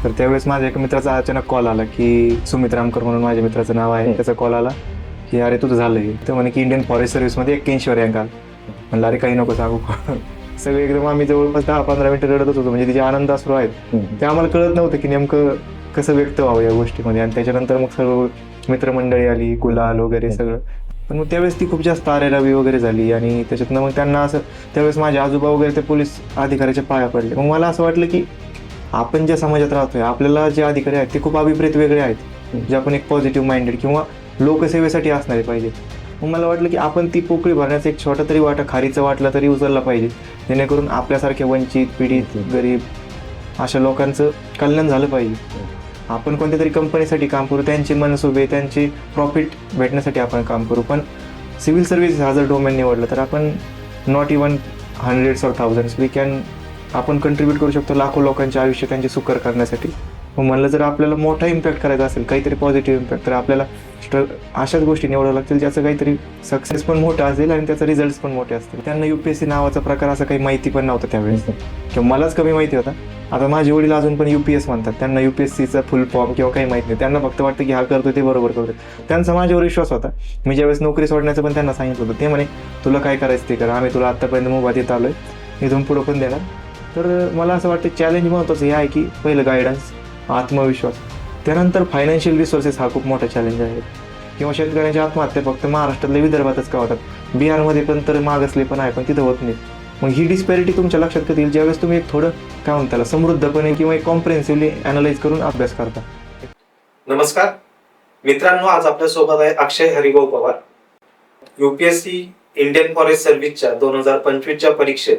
तर त्यावेळेस माझ्या एका मित्राचा अचानक कॉल आला की सुमित रामकर म्हणून माझ्या मित्राचं नाव आहे. त्याचा कॉल आला की अरे तुझं झालंय. तर म्हणे की इंडियन फॉरेस्ट सर्व्हिसमध्ये 81वर रँक आला. म्हणलं अरे काही नको सांगू. सगळे एकदम आम्ही जवळपास 10-15 मिनिटं रडतच होतो. म्हणजे तिचे आनंद अश्रू आहेत ते आम्हाला कळत नव्हतं की नेमकं कसं व्यक्त व्हावं या गोष्टीमध्ये. आणि त्याच्यानंतर मग सर्व मित्रमंडळी आली, गुलाल वगैरे सगळं. पण मग त्यावेळेस ती खूप जास्त आरेरावी वगैरे झाली आणि त्याच्यातनं मग त्यांना असं त्यावेळेस माझे आजोबा वगैरे ते पोलीस अधिकाऱ्याच्या पाया पडले. मग मला असं वाटलं की आपण ज्या समाजात राहतोय आपल्याला जे अधिकारी आहेत ते खूप अभिप्रेत वेगळे आहेत, जे आपण एक पॉझिटिव्ह माइंडेड किंवा लोकसेवेसाठी असणारे पाहिजे. मग मला वाटलं की आपण ती पोकळी भरण्याचा एक छोटा तरी वाटा खारीचा वाटला तरी उचलला पाहिजे, जेणेकरून आपल्यासारख्या वंचित, पीडित, गरीब अशा लोकांचं कल्याण झालं पाहिजे. आपण कोणत्या तरी कंपनीसाठी काम करू, त्यांचे मनसुबे, त्यांचे प्रॉफिट भेटण्यासाठी आपण काम करू. पण सिव्हिल सर्व्हिसेस हा जर डोमेन निवडलं तर आपण not even hundreds or thousands आपण कंट्रीब्यूट करू शकतो लाखो लोकांचे आयुष्य त्यांचे सुकर करण्यासाठी. मग म्हणलं जर आपल्याला मोठा इम्पॅक्ट करायचा असेल, काहीतरी पॉझिटिव्ह इम्पॅक्ट, तर आपल्याला अशाच गोष्टी निवडावं लागतील ज्याचं काहीतरी सक्सेस पण मोठं असेल आणि त्याचा रिझल्ट पण मोठे असतील. त्यांना UPSC नावाचा प्रकार असं काही माहिती पण नव्हतं त्यावेळेस, किंवा मलाच कमी माहिती होता. आता माझे वडील अजून पण UPS म्हणतात, त्यांना UPSCचा फुल फॉर्म किंवा काही माहिती नाही. त्यांना फक्त वाटतं की हा करतो ते बरोबर करतो. त्यांचा माझ्यावर विश्वास होता. मी ज्यावेळेस नोकरी सोडण्याचं पण त्यांना सांगितलं होतं. ते म्हणे तुला काय करायचं ते कर, आम्ही तुला आत्तापर्यंत मोबाईल देत आलोय, इथून पुढं पण देणार. तर मला असं वाटतं चॅलेंज महत्त्वाचं हे आहे की पहिलं गायडन्स, आत्मविश्वास, त्यानंतर फायनान्शियल रिसोर्सेस हा खूप मोठा चॅलेंज आहे. किंवा शेतकऱ्यांच्या आत्महत्या फक्त महाराष्ट्रातल्या विदर्भातच का होतात, बिहारमध्ये पण तर मागासले पण आहे, पण तिथं होत नाही. मग ही डिस्पॅरिटी तुमच्या लक्षात कधी येईल ज्यावेळेस तुम्ही एक थोडं काय म्हणता समृद्धपणे किंवा एक कॉम्प्रिहेन्सिव्हली अनालाइज करून अभ्यास करता. नमस्कार मित्रांनो, आज आपल्या सोबत आहे Akshay Haribhau Pawar. UPSC Indian forest सर्व्हिसच्या 2025च्या परीक्षेत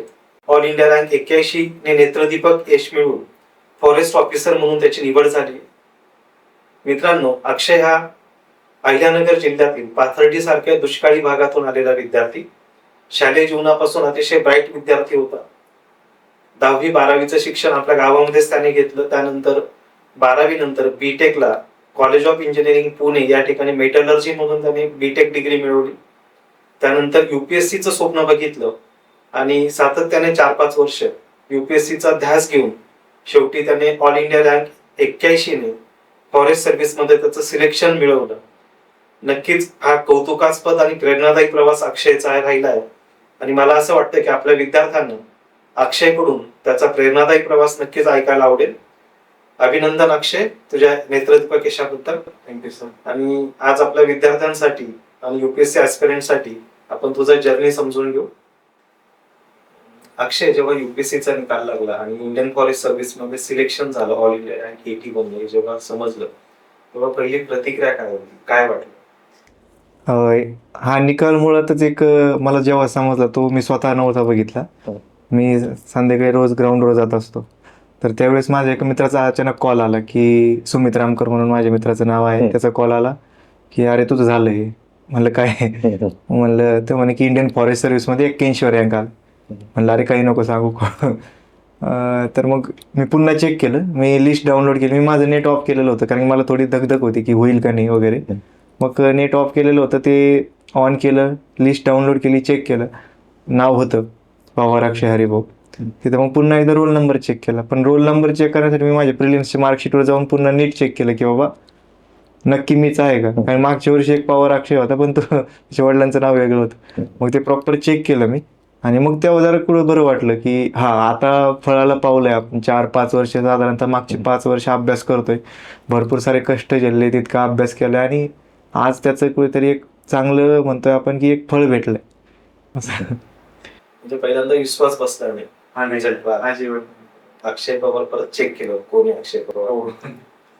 ऑल इंडिया रँक 81 ने नेत्रदीपक यश मिळवून फॉरेस्ट ऑफिसर म्हणून त्याची निवड झाली. मित्रांनो, अक्षय हा अहिल्यानगर जिल्ह्यातील पाथर्डी सारख्या दुष्काळी भागातून आलेला विद्यार्थी. शालेय जीवनापासून अतिशय ब्राईट विद्यार्थी होता. 10वी-12वीचं शिक्षण आपल्या गावामध्येच त्याने घेतलं. त्यानंतर 12वी नंतर बीटेकला कॉलेज ऑफ इंजिनिअरिंग पुणे या ठिकाणी मेटलर्जी म्हणून त्याने बीटेक डिग्री मिळवली. त्यानंतर UPSCचं स्वप्न बघितलं आणि सातत्याने 4-5 वर्ष UPSCचा ध्यास घेऊन शेवटी त्याने ऑल इंडिया रँक 81 ने फॉरेस्ट सर्व्हिस मध्ये त्याचं सिलेक्शन मिळवलं. नक्कीच हा कौतुकास्पद आणि प्रेरणादायी प्रवास अक्षयचा राहिला आहे आणि मला असं वाटतं की आपल्या विद्यार्थ्यांना अक्षयकडून त्याचा प्रेरणादायी प्रवास नक्कीच ऐकायला आवडेल. अभिनंदन अक्षय, तुझ्या नेत्रदीपक यशाबद्दल. Thank you sir. आणि आज आपल्या विद्यार्थ्यांसाठी आणि UPSC ऍस्पिरंट साठी आपण तुझा जर्नी समजून घेऊ. अक्षय, जेव्हा UPSCचा निकाल लागला आणि इंडियन फॉरेस्ट सर्व्हिस मध्ये सिलेक्शन झालं ऑल इंडिया रँक 81 जेव्हा समजलं, तेव्हा पहिली प्रतिक्रिया काय होती, काय वाटलं? हा निकाल मुळातच एक मला जेव्हा समजला तो मी स्वतः नव्हता बघितला. मी संध्याकाळी रोज ग्राउंडवर जात असतो. तर त्यावेळेस माझ्या एका मित्राचा अचानक कॉल आला की सुमित रामकर म्हणून माझ्या मित्राचं नाव आहे. त्याचा कॉल आला की अरे तुझं झालंय. म्हणलं काय? म्हणलं ते म्हणे की इंडियन फॉरेस्ट सर्व्हिसमध्ये 81वर रँक आला. म्हणलं अरे काही नको सांगू. तर मग मी पुन्हा चेक केलं, मी लिस्ट डाउनलोड केली. मी माझं नेट ऑफ केलेलं होतं कारण मला थोडी धगधग होती की होईल का नाही वगैरे. मग नेट ऑफ केलेलं होतं, ते ऑन केलं, लिस्ट डाउनलोड केली, चेक केलं, नाव होतं पवार अक्षय हरिभाऊ. तिथं मग पुन्हा एकदा रोल नंबर चेक केला. पण रोल नंबर चेक करण्यासाठी मी माझ्या प्रिलिम्सच्या मार्कशीटवर जाऊन पुन्हा नीट चेक केलं की बाबा नक्की मीच आहे का. कारण मागच्या वर्षी एक पवार अक्षय होता पण तो त्याच्या वडिलांचं नाव वेगळं होतं. मग ते प्रॉपर चेक केलं मी आणि मग तेव्हा जरा कुठं बरं वाटलं की हा आता फळाला पावलंय आपण. 4-5 वर्ष साधारणतः मागची 5 वर्ष अभ्यास करतोय, भरपूर सारे कष्ट झेलले, तितका अभ्यास केला आणि आज त्याचं कुठेतरी एक चांगलं म्हणतोय आपण की एक फळ भेटलंय. म्हणजे पहिल्यांदा विश्वास बसला नाही. अक्षय पवार परत चेक केलं, कोणी अक्षय पवार?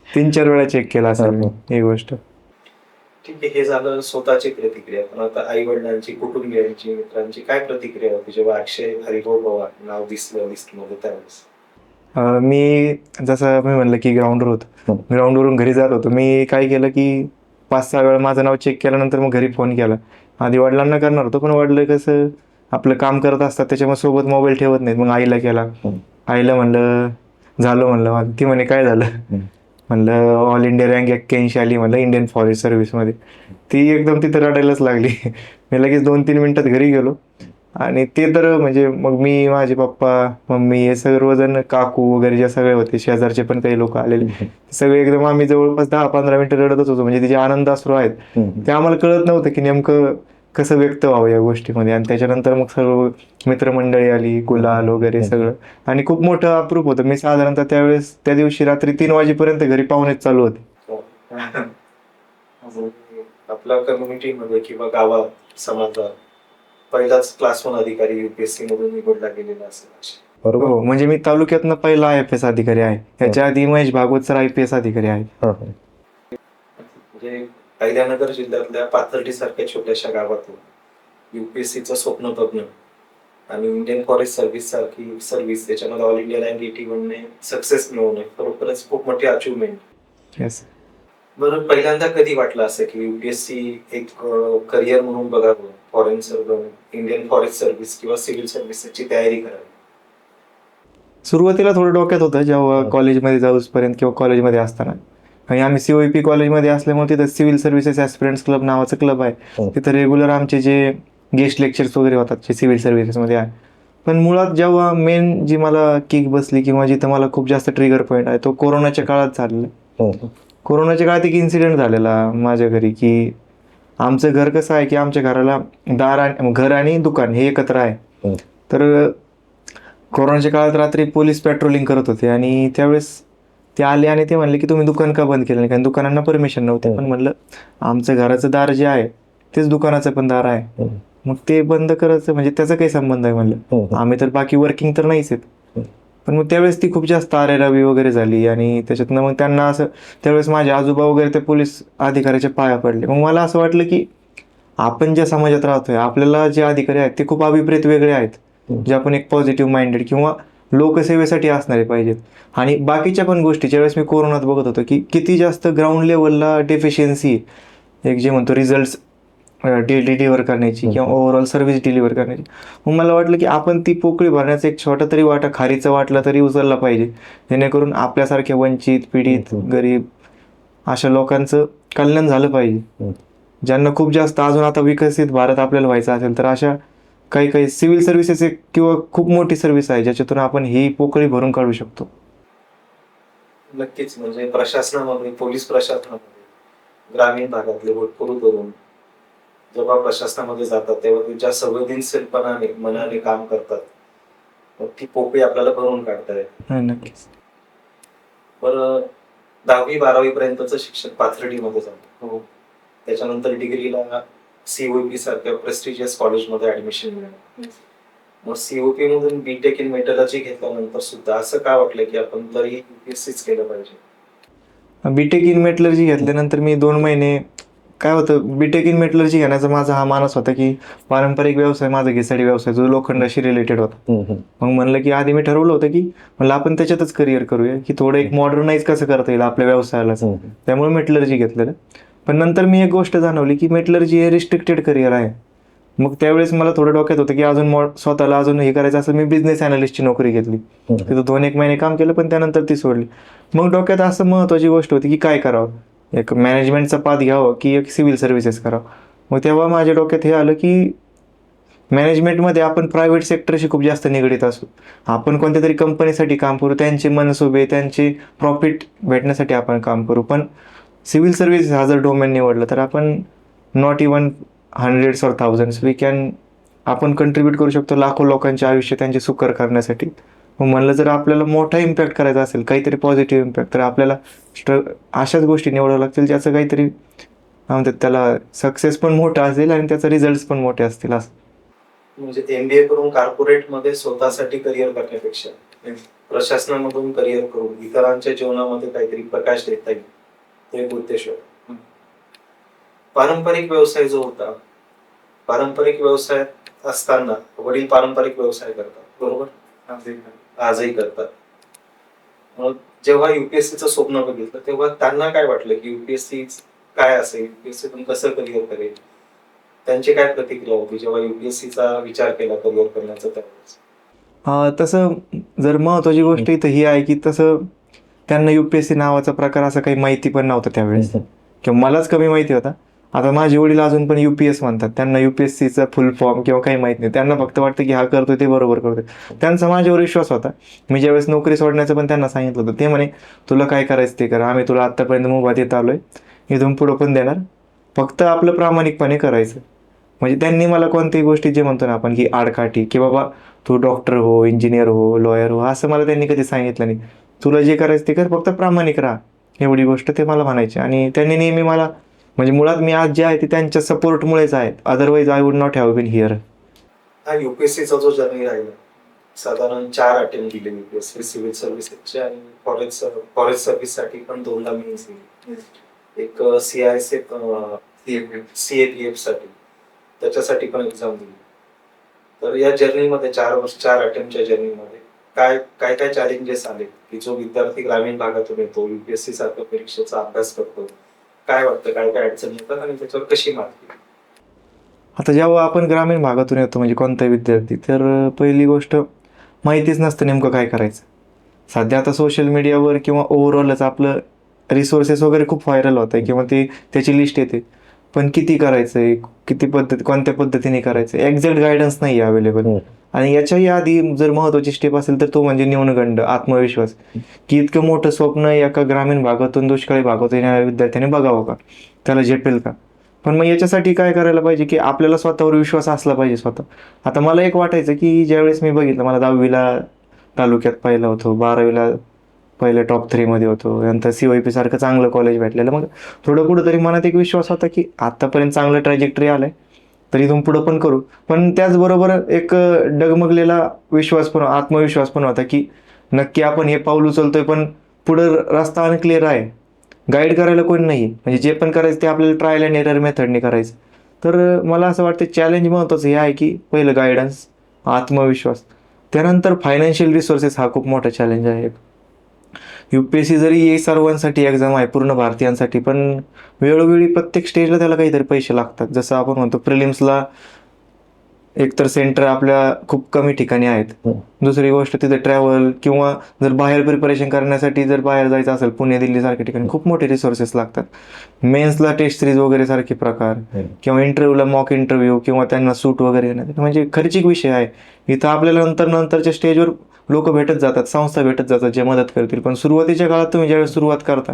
3-4 वेळा चेक केला असेल मी ही गोष्ट. ठीक आहे, हे झालं स्वतःची प्रतिक्रिया. पण आता आई वडिलांची, कुटुंबियांची, मित्रांची काय प्रतिक्रिया होती जेव्हा अक्षय हरिभाऊ पवार नाव दिसलं लिस्टमध्ये त्यावेळेस? मी जसं मी म्हणलं की ग्राउंडवर होतो, ग्राउंडवरून घरी जात होतो. मी काय केलं की 5-6 वेळा माझं नाव चेक केल्यानंतर मग घरी फोन केला. आधी वडिलांना करणार होतो पण वडील कसं आपलं काम करत असतात त्याच्यामुळे सोबत मोबाईल ठेवत नाहीत. मग आईला केला. आईला म्हणलं झालं, म्हणलं. ती म्हणे काय झालं? म्हणलं ऑल इंडिया रँक 81 आली म्हणलं इंडियन फॉरेस्ट सर्व्हिसमध्ये. ती एकदम तिथं रडायलाच लागली. मी लगेच 2-3 मिनिटात घरी गेलो आणि ते तर म्हणजे मग मी, माझे पप्पा, मम्मी, हे सर्वजण, काकू वगैरे जे सगळे होते, शेजारचे पण काही लोक आलेले, सगळे एकदम, आम्ही जवळपास 10-15 मिनिटं रडतच होतो. म्हणजे तिचे आनंद अश्रू आहेत ते आम्हाला कळत नव्हतं की नेमकं कसं व्यक्त व्हावं या गोष्टीमध्ये. आणि त्याच्यानंतर मग सर्व मित्रमंडळी आली, गुलाल वगैरे सगळं, आणि खूप मोठं अप्रूप होतं. मी साधारणतः त्यावेळेस त्या दिवशी रात्री 3 वाजेपर्यंत घरी पाहुणेच चालू होते. आपल्या कम्युनिटीमध्ये किंवा गावात, समाजात पहिलाच क्लास 1 अधिकारी युपीएससी मधून निवडला गेलेला असेल. बरोबर. हो, म्हणजे मी तालुक्यातनं पहिला IFS अधिकारी आहे. याच्या आधी महेश भागवत सर IPS अधिकारी आहेत. म्हणजे अहिल्यानगर जिल्ह्यातल्या पाथर्डी सारख्या छोट्याशा गावातून युपीएससीचं स्वप्न बघणं आणि इंडियन फॉरेस्ट सर्व्हिस सारखी सर्व्हिस, त्याच्यामध्ये ऑल इंडिया रँक 81 ने सक्सेस मिळवणं खरोखरच खूप मोठी अचिव्हमेंट. येस. बरं, पहिल्यांदा कधी वाटलं असं की युपीएससी एक करिअर म्हणून बघावं, foreign service, Indian forest service किंवा सिव्हिल सर्व्हिसची तयारी करावी? सुरुवातीला थोडं डोक्यात होतं जेव्हा कॉलेजमध्ये जाऊसपर्यंत किंवा कॉलेजमध्ये असताना. आणि आम्ही COEP कॉलेजमध्ये असल्यामुळे तिथं सिव्हिल सर्व्हिसेस ॲस्पिरंट्स क्लब नावाचं क्लब आहे. तिथं रेग्युलर आमचे जे गेस्ट लेक्चर्स वगैरे होतात जे सिव्हिल सर्व्हिसेसमध्ये आहे. पण मुळात जेव्हा मेन जी मला किक बसली किंवा जिथं मला खूप जास्त ट्रिगर पॉईंट आहे तो कोरोनाच्या काळात झालेला. कोरोनाच्या काळात एक इन्सिडेंट झालेला माझ्या घरी, की आमचं घर कसं आहे की आमच्या घराला घर आणि दुकान हे एकत्र आहे. तर कोरोनाच्या काळात रात्री पोलीस पेट्रोलिंग करत होते आणि त्यावेळेस ते आले आणि ते म्हणले की तुम्ही दुकान का बंद केलं नाही, कारण दुकानांना परमिशन नव्हते. पण म्हणलं आमचं घराचं दार जे आहे तेच दुकानाचं पण दार आहे, मग ते बंद करायचं म्हणजे त्याचा काही संबंध आहे म्हणलं, आम्ही तर बाकी वर्किंग तर नाहीच आहेत. पण मग त्यावेळेस ती खूप जास्त आरेरावी वगैरे झाली आणि त्याच्यातनं मग त्यांना असं, त्यावेळेस माझे आजोबा वगैरे ते पोलीस अधिकाऱ्याच्या पाया पडले. मग मला असं वाटलं की आपण ज्या समाजात राहतोय आपल्याला जे अधिकारी आहेत ते खूप अभिप्रेत वेगळे आहेत, जे आपण एक पॉझिटिव्ह माइंडेड किंवा लोकसेवेसाठी असणारे पाहिजेत. आणि बाकीच्या पण गोष्टी ज्यावेळेस मी कोरोनात बघत होतो की किती जास्त ग्राउंड लेवलला डेफिशियन्सी, एक जे म्हणतो रिझल्ट डिलिव्हर करण्याची किंवा ओव्हरऑल सर्व्हिस डिलिव्हर करण्याची. मग मला वाटलं की आपण ती पोकळी भरण्याचा एक छोटा तरी वाटा, खारीचा वाटला तरी उचलला पाहिजे, जेणेकरून आपल्यासारख्या वंचित, पीडित, गरीब अशा लोकांचं कल्याण झालं पाहिजे. ज्यांना खूप जास्त अजून आता विकसित भारत आपल्याला व्हायचा असेल तर अशा काही सिव्हिल सर्व्हिसेस किंवा खूप मोठी सर्व्हिस आहे ज्याच्यातून आपण ही पोकळी भरून काढू शकतो. नक्कीच. म्हणजे प्रशासनामध्ये, पोलीस प्रशासनामध्ये ग्रामीण भागातले भरपूर तरुण जेव्हा प्रशासनामध्ये जातात तेव्हा ते ज्या संवेदनशीलपणाने मनाने काम करतात, मग ती पोकळी आपल्याला भरून काढता येते. नक्कीच. बरं, 10वी-12वी पर्यंतचं शिक्षण पाथर्डीमध्ये झालं. त्याच्यानंतर डिग्रीला COEP सारख्या प्रेस्टिजियस कॉलेजमध्ये ऍडमिशन मिळालं. मग COEP मधून BTech इन मेटलर्जी घेतल्यानंतर सुद्धा असं काय वाटलं की आपण तरी UPSCच केलं पाहिजे? BTech इन मेटलर्जी घेतल्यानंतर मी 2 महिने, काय होतं, BTech इन मेटलर्जी घेण्याचा माझा हा मानस होता की पारंपरिक व्यवसाय माझा घिसाडी व्यवसाय जो लोखंडाशी रिलेटेड होता. मग म्हणलं की आधी मी ठरवलं होतं की म्हणलं आपण त्याच्यातच करिअर करूया, की थोडं एक मॉडर्नाइज कसं करता येईल आपल्या व्यवसायाला, त्यामुळे मेटलर्जी घेतलेलं. पण नंतर मी एक गोष्ट जाणवली की मेटलर्जी हे रिस्ट्रिक्टेड करिअर आहे. मग त्यावेळेस मला थोडं डोक्यात होतं की अजून स्वतःला अजून हे करायचं असं, मी बिझनेस अनालिस्टची नोकरी घेतली. तिथं 2-1 महिने काम केलं पण त्यानंतर ती सोडली. मग डोक्यात असं महत्त्वाची गोष्ट होती की काय करावं, एक मॅनेजमेंटचा पाथ घ्यावं की एक सिव्हिल सर्व्हिसेस करावं. मग तेव्हा माझ्या डोक्यात हे आलं की मॅनेजमेंटमध्ये आपण प्रायव्हेट सेक्टरशी खूप जास्त निगडीत असू, आपण कोणत्या तरी कंपनीसाठी काम करू, त्यांचे मनसुबे, त्यांचे प्रॉफिट भेटण्यासाठी आपण काम करू. पण सिव्हिल सर्व्हिसेस हा जर डोमेन निवडलं तर आपण नॉट इवन हंड्रेड्स और थाउजंड्स आपण कंट्रीब्यूट करू शकतो लाखो लोकांचे आयुष्य त्यांचे सुकर करण्यासाठी. मग म्हणलं जर आपल्याला मोठा इम्पॅक्ट करायचा असेल, काहीतरी पॉझिटिव्ह इम्पॅक्ट, तर आपल्याला अशाच गोष्टी निवडावं लागतील ज्याचं काहीतरी म्हणतात त्याला सक्सेस पण मोठा असेल आणि त्याचे रिझल्ट पण मोठे असतील. असं म्हणजे MBA करून कॉर्पोरेटमध्ये स्वतःसाठी करिअर करण्यापेक्षा प्रशासनामधून करिअर करून इतरांच्या जीवनामध्ये काहीतरी प्रकाश देता येईल, तो एक उद्देश होता. पारंपरिक व्यवसाय जो होता, पारंपरिक व्यवसायात असताना वडील पारंपरिक व्यवसाय करतात, बरोबर, आजही करतात. मग जेव्हा UPSCचं स्वप्न बघितलं तेव्हा त्यांना काय वाटलं की UPSC काय असेल, UPSCतून कसं करिअर करेल, त्यांची काय प्रतिक्रिया होती जेव्हा UPSCचा विचार केला करिअर करण्याचा त्यावेळेस? तसं जर महत्त्वाची गोष्ट इथं ही आहे की तसं त्यांना UPSC नावाचा प्रकार असं काही माहिती पण नव्हतं त्यावेळेस, किंवा मलाच कमी माहिती होता. आता माझे वडील अजून पण UPS म्हणतात, त्यांना UPSCचा फुल फॉर्म किंवा काही माहित नाही. त्यांना फक्त वाटतं की हा करतोय ते बरोबर करतोय. त्यांचा माझ्यावर विश्वास होता. मी ज्यावेळेस नोकरी सोडण्याचं पण त्यांना सांगितलं होतं, ते म्हणे तुला काय करायचं ते कर, आम्ही तुला आत्तापर्यंत मुभा देत आलोय, इथून पुढं पण देणार, फक्त आपलं प्रामाणिकपणे करायचं. म्हणजे त्यांनी मला कोणत्याही गोष्टी जे म्हणतो ना आपण की आडकाठी, की बाबा तू डॉक्टर हो, इंजिनियर हो, लॉयर हो, असं मला त्यांनी कधी सांगितलं नाही. तुला जे करायचं ते कर, फक्त प्रामाणिक राहा, एवढी गोष्ट ते मला म्हणायचे. आणि त्यांनी नेहमी मला, म्हणजे मुळात मी आज जे आहे ते त्यांच्या सपोर्टमुळेच आहे. Otherwise I would not have been here. हा UPSCचा जो जर्नी राहिला, साधारण 4 अटेम्प्ट दिले UPSC सिव्हिल सर्व्हिसेसचे, आणि फॉरेस्ट सर्व्हिससाठी पण 2दा मेन्स दिली. एक CAPF साठी, त्याच्यासाठी पण एक्झाम दिली. तर या जर्नीमध्ये 4 अटेम्प्टच्या जर्नीमध्ये काय काय काय चॅलेंजेस आले, की जो विद्यार्थी ग्रामीण भागातून येतो, UPSC सारख्या परीक्षेचा अभ्यास करतो, काय वाटतं काय काय अडचणी येतात आणि त्याच्यावर कशी मात केली? आता जेव्हा आपण ग्रामीण भागातून येतो, म्हणजे कोणताही विद्यार्थी, तर पहिली गोष्ट माहितीच नसतं नेमकं काय करायचं. सध्या आता सोशल मीडियावर किंवा ओव्हरऑलच आपलं रिसोर्सेस वगैरे खूप व्हायरल होत आहे, किंवा त्याची लिस्ट येते, पण किती करायचं आहे, कोणत्या पद्धतीने करायचं, एक्झॅक्ट गायडन्स नाही आहे अवेलेबल. आणि याच्याही आधी जर महत्त्वाची स्टेप असेल तर तो म्हणजे न्यूनगंड आत्मविश्वास, की इतकं मोठं स्वप्न एका ग्रामीण भागातून, दुष्काळी भागातून येणाऱ्या विद्यार्थ्याने बघावं का, त्याला झेपेल का. पण मग याच्यासाठी काय करायला पाहिजे, की आपल्याला स्वतःवर विश्वास असला पाहिजे स्वतः. आता मला एक वाटायचं की ज्यावेळेस मी बघितलं, मला 10वीला तालुक्यात पहिला होतो, 12वीला पहिले टॉप 3 मध्ये होतो, नंतर CYP सारखं चांगलं कॉलेज भेटलेलं, मग थोडं कुठंतरी मनात एक विश्वास होता की आतापर्यंत चांगलं ट्रॅजेक्टरी आलंय, तर इथून पुढं पण करू. पण त्याचबरोबर एक डगमगलेला विश्वास पण, आत्मविश्वास पण होता की नक्की आपण हे पाऊल उचलतोय, पण पुढं रस्ता अनक्लिअर आहे, गाईड करायला कोणी नाही, म्हणजे जे पण करायचं ते आपल्याला ट्रायल अँड एरर मेथडने करायचं. तर मला असं वाटतं चॅलेंज महत्त्वाचं हे आहे की पहिलं गायडन्स, आत्मविश्वास, त्यानंतर फायनान्शियल रिसोर्सेस हा खूप मोठा चॅलेंज आहे. UPSC जरी हे सर्वांसाठी एक्झाम आहे, पूर्ण भारतीयांसाठी, पण वेळोवेळी प्रत्येक स्टेजला त्याला काहीतरी पैसे लागतात. जसं आपण म्हणतो प्रिलिम्सला एकतर सेंटर आपल्या खूप कमी ठिकाणी आहेत, दुसरी गोष्ट तिथे ट्रॅव्हल, किंवा जर बाहेर प्रिपरेशन करण्यासाठी जर बाहेर जायचं असेल, पुणे दिल्ली सारख्या ठिकाणी खूप मोठे रिसोर्सेस लागतात. मेन्सला टेस्ट सिरीज वगैरे सारखे प्रकार, किंवा इंटरव्ह्यूला मॉक इंटरव्ह्यू, किंवा त्यांना सूट वगैरे येण्यासाठी, म्हणजे खर्चिक विषय आहे. इथं आपल्याला नंतरच्या स्टेजवर लोक भेटत जातात, संस्था भेटत जातात जे मदत करतील. पण सुरुवातीच्या काळात तुम्ही ज्यावेळेस सुरुवात करता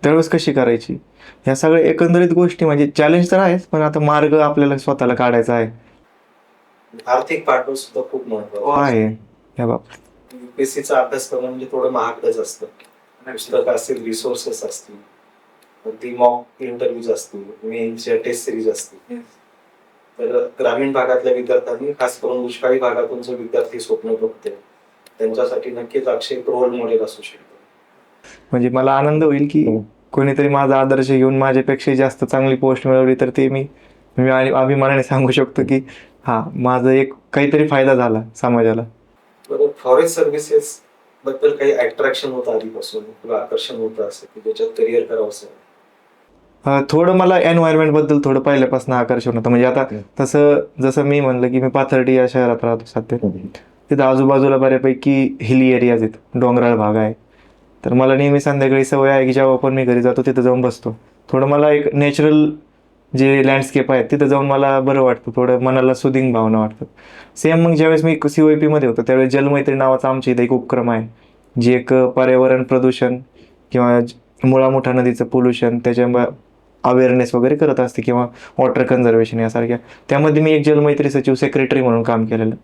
त्यावेळेस कशी करायची, ह्या सगळ्या एकंदरीत गोष्टी, म्हणजे चॅलेंज तर आहेच, पण आता मार्ग आपल्याला स्वतःला काढायचा आहे. आर्थिक पाठबळ सुद्धा खूप महत्त्वाचं आहे या बाबतीत. UPSCचा अभ्यास करणं म्हणजे थोडं महागडच असतं. पुस्तकं असतील, रिसोर्सेस असतील, अगदी मॉक इंटरव्ह्यूज असतील, मेन्सच्या टेस्ट सिरीज असतील. तर ग्रामीण भागातल्या विद्यार्थ्यांनी, खास करून दुष्काळी भागातून जो विद्यार्थी स्वप्न बघते, त्यांच्यासाठी नक्कीच अक्षय एक रोल मॉडेल असू शकतो. म्हणजे मला आनंद होईल की कोणीतरी माझा आदर्श घेऊन माझ्यापेक्षा जास्त चांगली पोस्ट मिळवली, तर ते मी अभिमानाने सांगू शकतो की हा माझं एक काहीतरी फायदा झाला समाजाला. बरं, फॉरेस्ट सर्व्हिसेस बद्दल काही अट्रॅक्शन होतं आधीपासून, किंवा आकर्षण होतं असं की त्याच्यात करिअर करावं असं? थोडं मला एन्व्हायरमेंट बद्दल थोडं पहिल्यापासून आकर्षण होतं. म्हणजे आता जसं मी म्हणलं की मी पाथर्डी या शहरात राहतो सध्या, तिथं आजूबाजूला बऱ्यापैकी हिली एरियाज आहेत, डोंगराळ भाग आहे. तर मला नेहमी संध्याकाळी सवय आहे की जेव्हा पण मी घरी जातो तिथं जाऊन बसतो, थोडं मला एक नॅचरल जे लँडस्केप आहे तिथं जाऊन मला बरं वाटतं, थोडं मनाला सुदिंग भावना वाटतात. सेम मग ज्यावेळेस मी CYP मध्ये होतो त्यावेळेस जलमैत्री नावाचा आमच्या इथे एक उपक्रम आहे, जे एक पर्यावरण प्रदूषण किंवा मुळामुठा नदीचं पोल्युशन त्याच्या अवेअरनेस वगैरे करत असते, किंवा वॉटर कन्झर्वेशन यासारख्या. त्यामध्ये मी एक जलमैत्री सचिव सेक्रेटरी म्हणून काम केलेलं.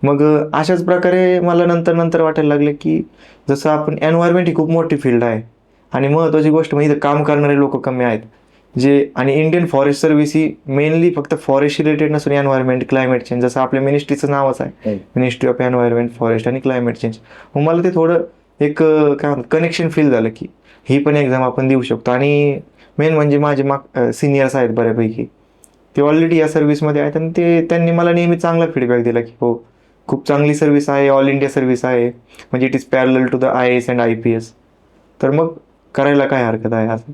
मग अशाच प्रकारे मला नंतर वाटायला लागले की जसं आपण, एन्व्हायरमेंट ही खूप मोठी फील्ड आहे, आणि महत्त्वाची गोष्ट म्हणजे इथं काम करणारे लोक कमी आहेत जे, आणि इंडियन फॉरेस्ट सर्व्हिस ही मेनली फक्त फॉरेस्ट रिलेटेड नसून एन्व्हायरमेंट, क्लायमेट चेंज, जसं आपल्या मिनिस्ट्रीचं नावच आहे, मिनिस्ट्री ऑफ एन्व्हायरमेंट, फॉरेस्ट आणि क्लायमेट चेंज. मग मला ते थोडं एक काय म्हणतात कनेक्शन फील झालं की ही पण एक्झाम आपण देऊ शकतो. आणि मेन म्हणजे माझे सिनियर्स आहेत बऱ्यापैकी, ते ऑलरेडी या सर्व्हिसमध्ये आहेत, आणि त्यांनी मला नेहमी चांगला फीडबॅक दिला की हो खूप चांगली सर्व्हिस आहे, ऑल इंडिया सर्व्हिस आहे, म्हणजे it is parallel to the IAS and IPS, तर मग करायला काय हरकत आहे असं.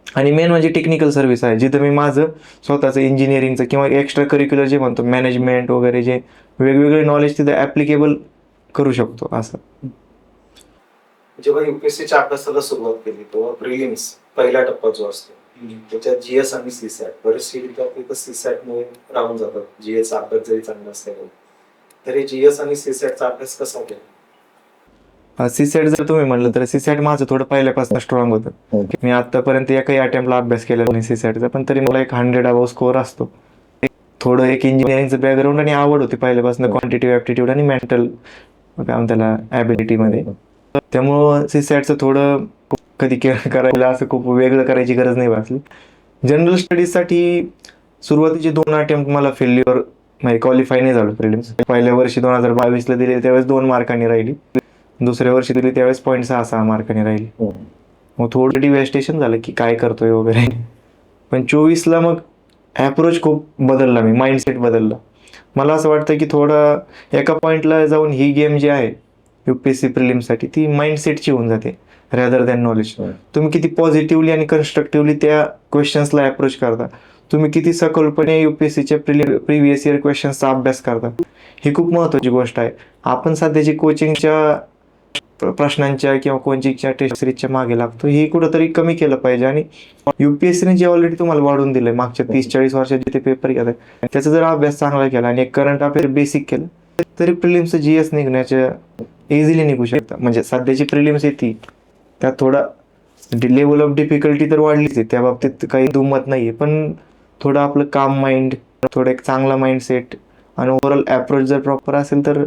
आणि मेन म्हणजे टेक्निकल सर्व्हिस आहे, जिथं मी माझं स्वतःचं इंजिनिअरिंगचं किंवा एक्स्ट्रा करिक्युलर जे म्हणतो मॅनेजमेंट वगैरे, जे वेगवेगळे नॉलेज तिथं ॲप्लिकेबल करू शकतो असं. जेव्हा UPSCच्या अभ्यासाला सुरुवात केली तेव्हा प्रिलिम्स पहिला टप्पा जो असतो त्याच्यात जीएस आणि सीसॅट बरेचसे विद्यार्थी सीसॅट मुळे राहून जातात, जीएस अभ्यास जरी चांगला असला तर हे जीएस आणि सीसॅटचा अभ्यास कसा केला? सीसॅट जर तुम्ही म्हणलं तर सीसॅट माझं थोडं पहिल्यापासून स्ट्रॉंग होतं. मी आतापर्यंत एकाही अटेम्प्टला अभ्यास केलेला नाही सीसॅटचा, पण तरी मला एक 100 अबाव स्कोअर असतो. थोडं एक इंजिनिअरिंगचं बॅकग्राऊंड आणि आवड होती पहिल्यापासून क्वांटिटिव्ह ॲप्टिट्यूड आणि मेंटल काय म्हणतात त्याला ॲबिलिटीमध्ये. त्यामुळं सीसॅटचं थोडं कधी करायला असं खूप वेगळं करायची गरज नाही भासली. जनरल स्टडीजसाठी सुरुवातीचे 2 अटेम्प्ट मला फेल्युअर म्हणजे क्वालिफाय नाही झालं प्रिलिम्स. पहिल्या वर्षी 2022ला दिले त्यावेळेस 2 मार्कांनी राहिली, दुसऱ्या वर्षी दिली त्यावेळेस 0.66 मार्कांनी राहिली. मग थोडं डिव्हॅस्टेशन झालं की काय करतोय वगैरे. पण 24ला मग ॲप्रोच खूप बदलला, मी माइंडसेट बदलला. मला असं वाटतं की थोडं एका पॉईंटला जाऊन ही गेम जी आहे UPSC प्रिलिम्ससाठी ती माइंडसेटची होऊन जाते रॅदर दॅन नॉलेज. तुम्ही किती पॉझिटिव्हली आणि कन्स्ट्रक्टिव्हली त्या क्वेश्चन्सला अप्रोच करता, तुम्ही किती सखोलपणे UPSCच्या प्रिव्हियस इयर क्वेश्चन्सचा अभ्यास करता, ही खूप महत्त्वाची गोष्ट आहे. आपण सध्याची कोचिंगच्या प्रश्नांच्या किंवा कोचिंगच्या टेस्ट सिरीजच्या मागे लागतो, हे कुठंतरी कमी केलं पाहिजे. आणि UPSCने जे ऑलरेडी तुम्हाला वाढून दिलंय मागच्या 30-40 वर्षात जे ते पेपर घेतात, त्याचा जर अभ्यास चांगला केला आणि एक करंट अफेअर बेसिक केलं तरी प्रिलिम्सचं GS निघण्याच्या इझिली निघू शकतं. म्हणजे सध्याची प्रिलिम्स येते त्यात थोडा लेवल ऑफ डिफिकल्टी तर वाढलीच आहे, त्या बाबतीत काही दुमत नाही आहे. पण थोडं आपलं काम माइंड, थोडं एक चांगला माइंडसेट आणि ओव्हरऑल अप्रोच जर प्रॉपर असेल तर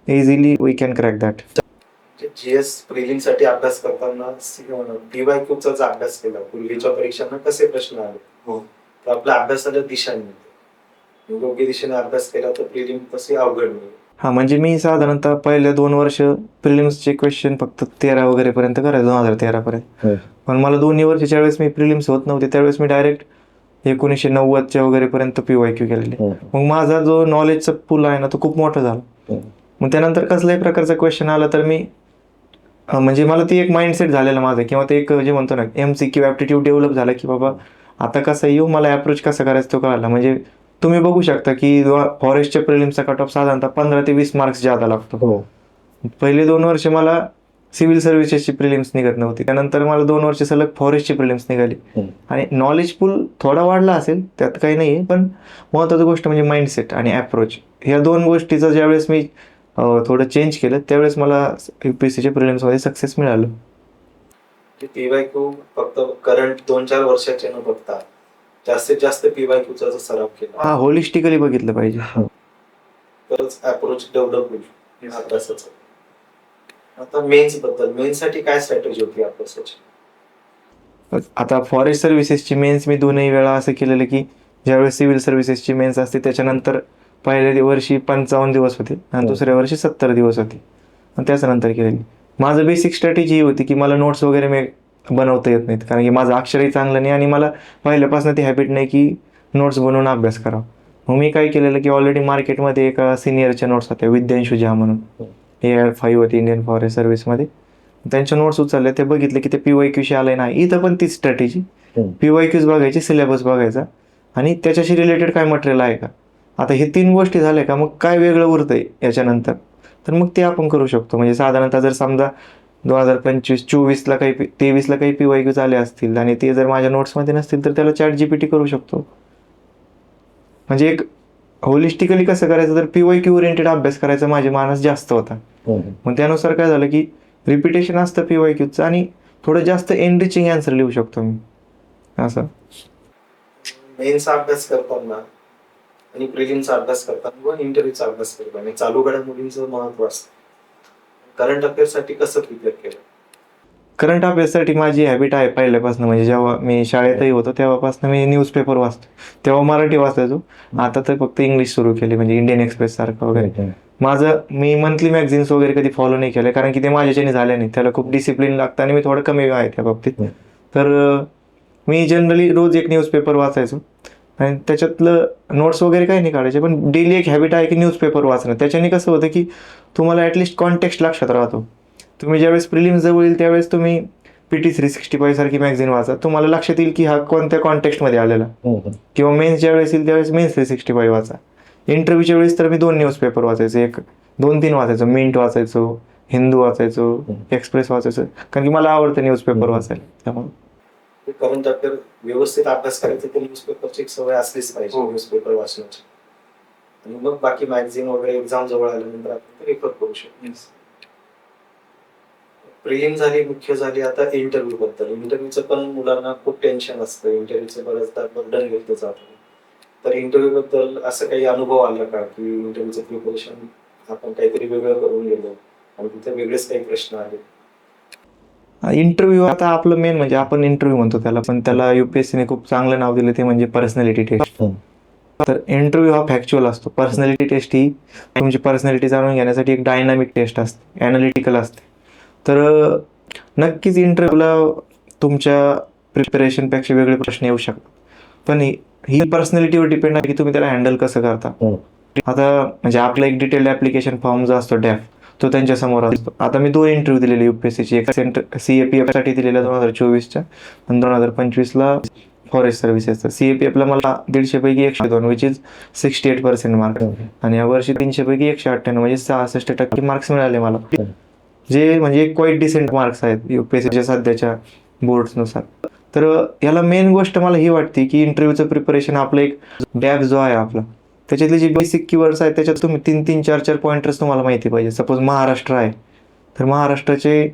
easily we can crack that. GS प्रिलिम्ससाठी अभ्यास करताना PYQचा जो अभ्यास केला, पूर्वीच्या परीक्षांना कसे प्रश्न आले तर आपल्या अभ्यासाला दिशा मिळते. योग्य दिशेने अभ्यास केला तर प्रिलिम कसे अवघड नाही. हा, म्हणजे मी साधारणतः पहिल्या 2 वर्ष प्रिलिम्सचे क्वेश्चन फक्त 13 वगैरे पर्यंत करायचो, 2013 पर्यंत. पण मला 2 वर्ष ज्यावेळेस मी प्रिलिम्स होत नव्हते त्यावेळेस मी डायरेक्ट 1990च्या वगैरे पर्यंत PYQ केलेले. मग माझा जो नॉलेजचा पूल आहे ना तो खूप मोठा झाला. मग त्यानंतर कसल्याही प्रकारचा क्वेश्चन आला तर मी म्हणजे मला ती एक माइंडसेट झालेला माझा, किंवा ते एक जे म्हणतो ना MCQ ॲप्टिट्यूड डेव्हलप झाला की बाबा आता कसं येऊ, मला अप्रोच कसं करायचं तो कळाला. म्हणजे तुम्ही बघू शकता की फॉरेस्टच्या प्रिलिम्सचा कट ऑफ साधारणतः 15 ते 20 मार्क्स जादा लागतो. पहिले 2 वर्ष मला सिव्हिल सर्व्हिसेसची प्रिलिम्स निघत नव्हती, त्यानंतर मला 2 वर्ष सलग फॉरेस्टची प्रिलिम्स निघाली. आणि नॉलेज पूल थोडा वाढला असेल त्यात काही नाही आहे, पण महत्त्वाची गोष्ट म्हणजे माइंडसेट आणि अप्रोच, ह्या 2 गोष्टीचं ज्यावेळेस मी थोडं चेंज केलं त्यावेळेस मला UPSCच्या प्रिलिम्समध्ये सक्सेस मिळालं. PYQ फक्त करंट 2-4 वर्षाचे न बघता जास्तीत जास्त PYQचा जो सराव केला, हा, होलिस्टिकली बघितलं पाहिजे. तरच अप्रोच डेव्हलप होईल अभ्यासाचं. आता मेन्स बद्दल, मेन्ससाठी काय स्ट्रॅटेजी होती अभ्यासाची? आता फॉरेस्ट सर्व्हिसेसची मेन्स मी 2ही वेळा असं केलेलं की ज्यावेळेस सिव्हिल सर्व्हिसेसची मेन्स असते त्याच्यानंतर पहिल्या वर्षी 55 दिवस होते आणि दुसऱ्या वर्षी 70 दिवस होते, आणि त्याच्यानंतर केलेली. माझं बेसिक स्ट्रॅटेजी ही होती की मला नोट्स वगैरे मी बनवता येत नाहीत, कारण की माझं अक्षरही चांगलं नाही आणि मला पहिल्यापासून ती हॅबिट नाही की नोट्स बनवून अभ्यास करावा. मग मी काय केलेलं की ऑलरेडी मार्केटमध्ये एका सिनियरच्या नोट्स होत्या, विद्यांशु झा म्हणून, AR5 होती इंडियन फॉरेस्ट सर्व्हिसमध्ये. त्यांच्या नोट्स उचलल्या, ते बघितले की ते PYQशी आलंय ना. इथं पण तीच स्ट्रॅटेजी, PYQs बघायची, सिलेबस बघायचा आणि त्याच्याशी रिलेटेड काय मटेरियल आहे का. आता हे 3 गोष्टी झाल्या का मग काय वेगळं उरतंय याच्यानंतर, तर मग ते आपण करू शकतो. म्हणजे साधारणतः जर समजा 2025-24ला काही 23ला काही PYQs आले असतील आणि ते जर माझ्या नोट्समध्ये नसतील तर त्याला ChatGPT करू शकतो. म्हणजे एक होलिस्टिकली कसं करायचं, तर PYQ ओरिएंटेड अभ्यास करायचा माझे मानस जास्त होता. मग त्यानुसार काय झालं की रिपिटेशन असतं PYQचं आणि थोडं जास्त एनरिचिंग आन्सर लिहू शकतो मी असं. मेन्सचा अभ्यास करताना आणि प्रिलिम्सचा अभ्यास करताना व इंटरव्ह्यूचा अभ्यास करताना चालू घडामोडींचं महत्व असतं. करंट अफेअरसाठी कसं प्रिपेअर केलं? करंट अफेअर्ससाठी माझी हॅबिट आहे पहिल्यापासून, म्हणजे जेव्हा मी शाळेतही होतो तेव्हापासून मी न्यूजपेपर वाचतो. तेव्हा मराठी वाचायचो, आता तर फक्त इंग्लिश सुरू केली, म्हणजे इंडियन एक्सप्रेस सारखं वगैरे. मी मंथली मॅगझिन्स वगैरे कधी फॉलो नाही केले, कारण की ते माझ्याच्याने झाले नाही, त्याला खूप डिसिप्लिन लागतं आणि मी थोडं कमी आहे त्या बाबतीत. तर मी जनरली रोज एक न्यूजपेपर वाचायचो आणि त्याच्यातलं नोट्स वगैरे काही नाही काढायचे, पण डेली एक हॅबिट आहे की न्यूजपेपर वाचणं. त्याच्याने कसं होतं की तुम्हाला ॲटलिस्ट कॉन्टेक्स्ट लक्षात राहतो. तुम्ही ज्यावेळेस प्रिलिम्स जवळ येईल त्यावेळेस तुम्ही PT 365 सारखी मॅगझिन वाचा, तुम्हाला लक्षात येईल की हा कोणत्या कॉन्टेक्स्टमध्ये आलेला. किंवा मेन्स ज्यावेळेस येईल त्यावेळेस मेन्स 365 वाचा. इंटरव्ह्यूच्या वेळेस तर मी 2 न्यूजपेपर वाचायचो, 2-3 वाचायचो, मिंट वाचायचो, हिंदू वाचायचो, एक्सप्रेस वाचायचो, कारण की मला आवडतं न्यूजपेपर वाचायला त्यामुळे. करंट अफेअर व्यवस्थित अभ्यास करायचा तर न्यूजपेपरची एक सवय असलीच पाहिजे, न्यूजपेपर वाचण्याची. आणि मग बाकी मॅगझिन वगैरे एक्झाम जवळ आल्यानंतर आपण रेफर करू शकतो. प्रिलिम झाली, मुख्य झाली, आता इंटरव्ह्यू बद्दल. इंटरव्ह्यूचं पण मुलांना खूप टेन्शन असतं, इंटरव्ह्यूचं बऱ्याचदा बर्डन घेतलं जातं. तर इंटरव्ह्यू बद्दल असं काही अनुभव आला का की इंटरव्ह्यूचं प्रिपरेशन आपण काहीतरी वेगळं करून गेलो आणि तिथे वेगळेच काही प्रश्न आले? इंटरव्ह्यू आता आपलं मेन म्हणजे आपण इंटरव्ह्यू म्हणतो त्याला, पण त्याला युपीएससीने खूप चांगलं नाव दिलं ते म्हणजे पर्सनॅलिटी टेस्ट. तर इंटरव्ह्यू हा फॅक्च्युअल असतो. पर्सनॅलिटी टेस्ट ही तुमची पर्सनॅलिटी जाणून घेण्यासाठी एक डायनामिक टेस्ट असते, ॲनालिटिकल असते. तर नक्कीच इंटरव्ह्यूला तुमच्या प्रिपरेशनपेक्षा वेगळे प्रश्न येऊ शकतात, पण ही पर्सनॅलिटीवर डिपेंड आहे की तुम्ही त्याला हँडल कसं करता. आता म्हणजे आपला एक डिटेल्ड ॲप्लिकेशन फॉर्म जो असतो डॅफ, तो त्यांच्या समोर असतो. आता मी 2 इंटरव्ह्यू दिलेले युपीएससीचे, एक CAPF साठी दिलेला 2024च्या आणि 2025ला फॉरेस्ट सर्व्हिसेसचा. CAPFला मला 150 पैकी 102 विच इज 68% मार्क, आणि यावर्षी 300 पैकी 198 म्हणजे 66% मार्क्स मिळाले मला, जे म्हणजे क्वाईट डिसेंट मार्क्स आहेत युपीएससीच्या सध्याच्या बोर्ड्सनुसार. तर याला मेन गोष्ट मला ही वाटते की इंटरव्ह्यूचं प्रिपरेशन आपलं एक डॅफ जो आहे आपला, त्याच्यातले जे बेसिक कीवर्ड्स आहेत त्याच्यात तुम्ही 3-3, 4-4 पॉइंटर्स तुम्हाला माहिती पाहिजे. सपोज महाराष्ट्र आहे, तर महाराष्ट्राचे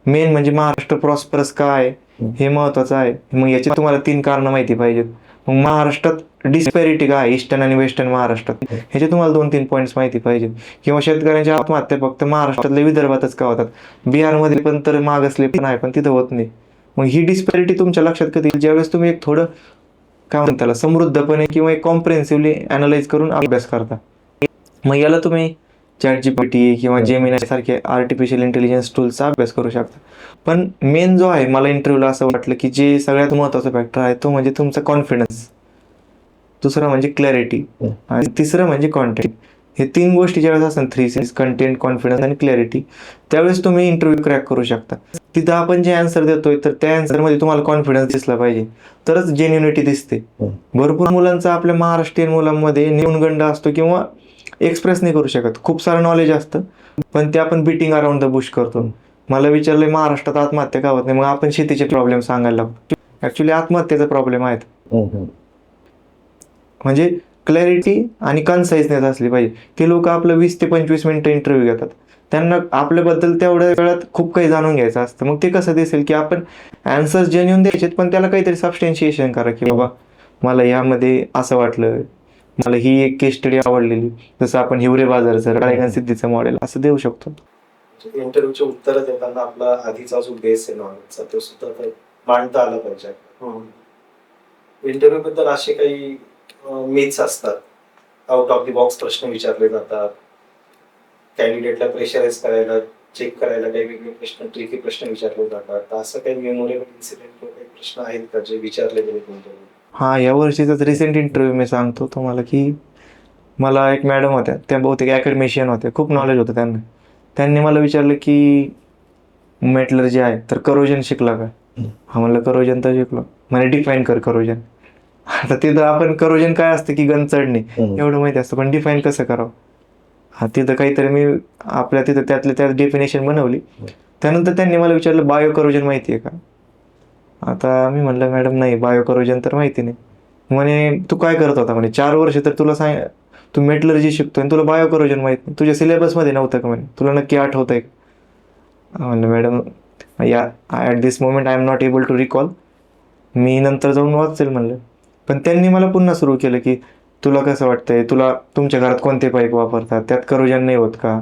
मेन म्हणजे महाराष्ट्र प्रॉस्परस का आहे हे महत्त्वाचं आहे. मग याची तुम्हाला 3 कारणं माहिती पाहिजेत. मग महाराष्ट्रात डिस्पॅरिटी काय आहे ईस्टर्न आणि वेस्टर्न महाराष्ट्रात, ह्याचे तुम्हाला 2-3 पॉईंट्स माहिती पाहिजेत. किंवा शेतकऱ्यांच्या आत्महत्या फक्त महाराष्ट्रातल्या विदर्भातच का होतात, बिहारमध्ये पण तर मागासले पण आहे पण तिथं होत नाही. मग ही डिस्पॅरिटी तुमच्या लक्षात कधी येईल, ज्यावेळेस तुम्ही एक थोडं काय म्हणतात त्याला समृद्धपणे किंवा एक कॉम्प्रिहेन्सिव्हली ॲनालाइज करून अभ्यास करता. मग याला तुम्ही ChatGPT किंवा जेमिनाय सारखे आर्टिफिशियल इंटेलिजन्स टूल्सचा अभ्यास करू शकता. पण मेन जो आहे मला इंटरव्ह्यूला असं वाटलं की जे सगळ्यात महत्त्वाचा फॅक्टर आहे तो म्हणजे तुमचा कॉन्फिडन्स, दुसरा म्हणजे क्लॅरिटी आणि तिसरं म्हणजे कॉन्टेंट. हे 3 गोष्टी ज्यावेळेस असतात, 3 C's कंटेंट, कॉन्फिडन्स आणि क्लॅरिटी, त्यावेळेस तुम्ही इंटरव्ह्यू क्रॅक करू शकता. तिथं आपण जे आन्सर देतोय तर त्या आन्सरमध्ये तुम्हाला कॉन्फिडन्स दिसला पाहिजे, तरच जेन्युनिटी दिसते. भरपूर मुलांचा आपल्या महाराष्ट्रीयन मुलांमध्ये न्यूनगंड असतो किंवा एक्सप्रेस नाही करू शकत. खूप सारं नॉलेज असतं पण ते आपण बिटिंग अराउंड द बुश करतो. मला विचारलंय महाराष्ट्रात आत्महत्या का होत नाही, मग आपण शेतीचे प्रॉब्लेम सांगायला लागतो. ॲक्च्युली आत्महत्येचा प्रॉब्लेम आहेत. म्हणजे क्लॅरिटी आणि कन्साइजनेस असली पाहिजे. ते लोक आपलं 20 ते 25 मिनिटं इंटरव्ह्यू घेतात, त्यांना आपल्याबद्दल तेवढ्या वेळात खूप काही जाणून घ्यायचं असतं. मग ते कसं दिसेल की आपण ॲन्सर्स जेन्युइन द्यायचे पण त्याला काहीतरी सबस्टेन्शिएशन करा की बाबा मला यामध्ये असं वाटलं, मला ही एक केस स्टडी आवडलेली, जसं आपण हिवरे बाजारचं राळेगण सिद्धीचं मॉडेल असं देऊ शकतो. इंटरव्ह्यूचे उत्तर देताना आपला आधीचा जो बेस आहे नॉलेजचा तो सुद्धा मांडता आला पाहिजे. इंटरव्ह्यू बद्दल असे काही मिथ्स असतात, आउट ऑफ द बॉक्स प्रश्न विचारले जातात, कॅन्डिडेटला प्रेशराईज करायला, चेक करायला काही वेगळे प्रश्न, ट्रिकी प्रश्न विचारले जातात. तर असं काही मेमोरेबल इन्सिडेंट किंवा काही प्रश्न आहेत का जे विचारले गेले इंटरव्ह्यू? हा, या वर्षीचाच रिसेंट इंटरव्ह्यू मी सांगतो तुम्हाला की मला एक मॅडम होत्या, त्या बहुतेक अकॅडमिशियन होत्या, खूप नॉलेज होतं त्यांना. त्यांनी मला विचारलं की मेटलर जे आहे तर करोजन शिकला का. हा म्हणलं करोजन तर शिकलो. म्हणजे डिफाईन कर करोजन. आता तिथं आपण करोजन काय असतं की गन चढणे एवढं माहिती असतं, पण डिफाईन कसं करावं. हा, तिथं काहीतरी मी आपल्या तिथं त्यातल्या त्यात डेफिनेशन बनवली. त्यानंतर त्यांनी मला विचारलं बायो करोजन माहिती आहे का. आता मी म्हणलं मॅडम नाही, बायो करोजन तर माहिती नाही. म्हणे तू काय करत होता, म्हणे 4 वर्ष तर तुला तू मेटलर्जी शिकतोय आणि तुला बायो करोजन माहित नाही, तुझ्या सिलेबसमध्ये नव्हतं का, म्हणे तुला नक्की आठवतंय का. म्हणलं मॅडम या at this moment I am not able to recall, मी नंतर जाऊन वाचेल म्हणलं. पण त्यांनी मला पुन्हा सुरू केलं की तुला कसं वाटतंय, तुमच्या घरात कोणते पाईप वापरतात, त्यात करोजन नाही होत का,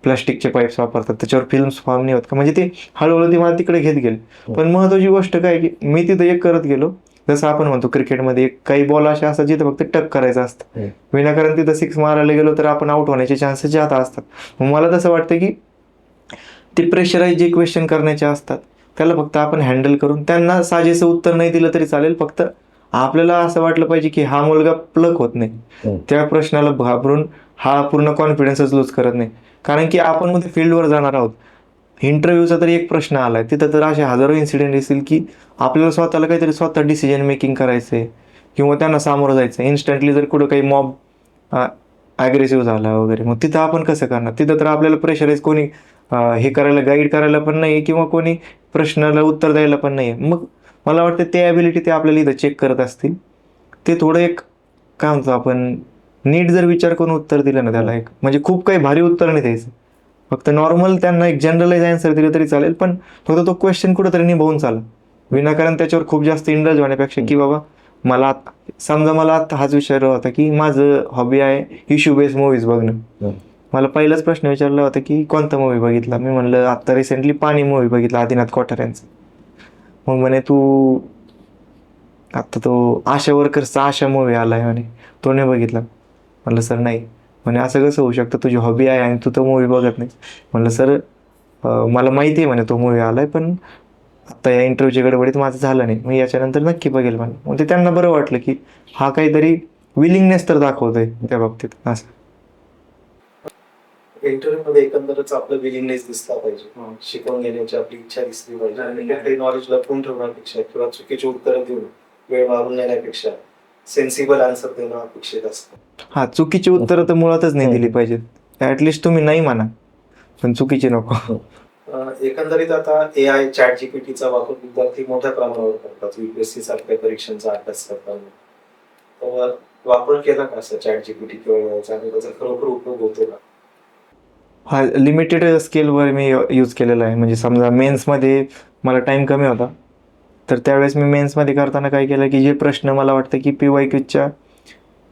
प्लास्टिकचे पाईप्स वापरतात त्याच्यावर फिल्म्स फॉर्म नाही होत का. म्हणजे ते हळूहळू ती मला तिकडे घेत गेले. पण महत्त्वाची गोष्ट काय की मी तिथं एक करत गेलो, जसं आपण म्हणतो क्रिकेटमध्ये काही बॉल असे असतात जिथं फक्त टक करायचं असतं, विनाकारण तिथं 6 मारायला गेलो तर आपण आउट होण्याचे चान्सेस जास्त असतात. मग मला तसं वाटतं की ते प्रेशराईज जे क्वेश्चन करण्याचे असतात त्याला फक्त आपण हँडल करून त्यांना साजेसं उत्तर नाही दिलं तरी चालेल, फक्त आपल्याला असं वाटलं पाहिजे की हा मुलगा प्लग होत नाही, त्या प्रश्नाला घाबरून हा पूर्ण कॉन्फिडन्सच लूज करत नाही. कारण की आपण मध्ये फील्डवर जाणार आहोत. इंटरव्ह्यूचा तरी एक प्रश्न आलाय, तिथं तर असे हजारो इन्सिडेंट दिसतील की आपल्याला स्वतःला काहीतरी स्वतः डिसिजन मेकिंग करायचंय किंवा त्यांना सामोरं जायचं. इन्स्टंटली जर कुठं काही मॉब ॲग्रेसिव्ह झाला वगैरे, मग तिथं आपण कसं करणार. तिथं तर आपल्याला प्रेशराईज कोणी हे करायला गाईड करायला पण नाही किंवा कोणी प्रश्नाला उत्तर द्यायला पण नाही. मग मला वाटतं ते ॲबिलिटी ते आपल्याला इथं चेक करत असतील. ते थोडं एक काय म्हणतो आपण नीट जर विचार करून उत्तर दिलं ना त्याला, एक म्हणजे खूप काही भारी उत्तर नाही द्यायचं, फक्त नॉर्मल त्यांना एक जनरलाइज आन्सर दिलं तरी चालेल, पण फक्त तो क्वेश्चन कुठंतरी निभावून चालेल. विनाकारण त्याच्यावर खूप जास्त इंडल्ज होण्यापेक्षा की बाबा समजा मला आता हाच विचार होता की माझं हॉबी आहे इश्यू बेस्ड मूवीज बघणं. मला पहिलाच प्रश्न विचारला होता की कोणता मूवी बघितला. मी म्हणलं आता रिसेंटली पाणी मूवी बघितला आदिनाथ कोठार यांचा. मग म्हणे तू आता तो आशा वर्कर्सचा आशा मूवी आलाय म्हणे, तो नाही बघितला. म्हणलं सर नाही. म्हणे असं कसं होऊ शकतं, तुझी हॉबी आहे आणि तू तो मूवी बघत नाही. म्हणलं सर मला माहिती आहे म्हणे तो मूवी आलाय, पण आता या इंटरव्ह्यूच्या गडबडीत माझं झालं नाही, मग याच्यानंतर नक्की बघेल म्हणे. मग ते त्यांना बरं वाटलं की हा काहीतरी विलिंगनेस तर दाखवतोय त्या बाबतीत. असं इंटरव्ह्यू मध्ये एकंदरच आपलं विलिंगनेस दिसला पाहिजे, शिकून घेण्याची आपली इच्छा दिसली पाहिजे आणि काही नॉलेज लपवून ठेवण्यापेक्षा किंवा चुकीची उत्तरं देऊन वेळ मारून नेण्यापेक्षा सेन्सिबल आन्सर देणं अपेक्षित असतं. हा, चुकीची उत्तरं तर मुळातच नाही दिली पाहिजेत. ॲटलिस्ट तुम्ही नाही म्हणा, पण चुकीची नको. एकंदरीत आता AI ChatGPTचा वापर विद्यार्थी मोठ्या प्रमाणावर करतात UPSC सारख्या परीक्षांचा अभ्यास करताना. तर वापर केला का असं ChatGPT किंवा AI चा आणि त्याचा खरोखर उपयोग होतो का? हा, लिमिटेड स्केलवर मी यूज केलेला आहे. म्हणजे समजा मेन्समध्ये मला टाईम कमी होता, तर त्यावेळेस मी मेन्समध्ये करताना काय केलं की जे प्रश्न मला वाटतं की PYQच्या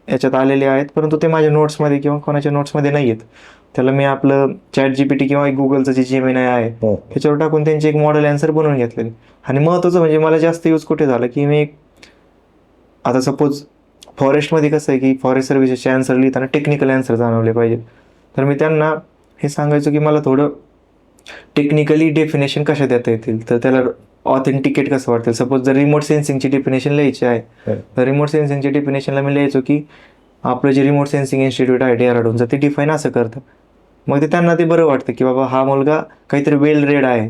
याच्यात आलेले आहेत परंतु ते माझ्या नोट्समध्ये किंवा कोणाच्या नोट्समध्ये नाही आहेत, त्याला मी आपलं ChatGPT किंवा गुगलचं जे जेमिनी आहे ह्याच्यावर टाकून त्यांचे एक मॉडेल आन्सर बनवून घेतलेले. आणि महत्त्वाचं म्हणजे मला जास्त यूज कुठे झालं की मी आता सपोज फॉरेस्टमध्ये कसं आहे की फॉरेस्ट सर्व्हिसेसचे आन्सर लिहिताना टेक्निकल आन्सर जाणवले पाहिजे, तर मी त्यांना हे सांगायचो की मला थोडं टेक्निकली डेफिनेशन कशा देता येतील, तर त्याला ऑथेंटिकेट कसं वाटेल. सपोज जर रिमोट सेन्सिंगची डेफिनेशन लिहायची आहे तर रिमोट सेन्सिंगच्या डेफिनेशनला मी लिहायचो की आपलं जे रिमोट सेन्सिंग इन्स्टिट्यूट आहे डेहराडूनचं ते डिफाईन असं करतं. मग ते त्यांना ते बरं वाटतं की बाबा हा मुलगा काहीतरी वेल रेड आहे,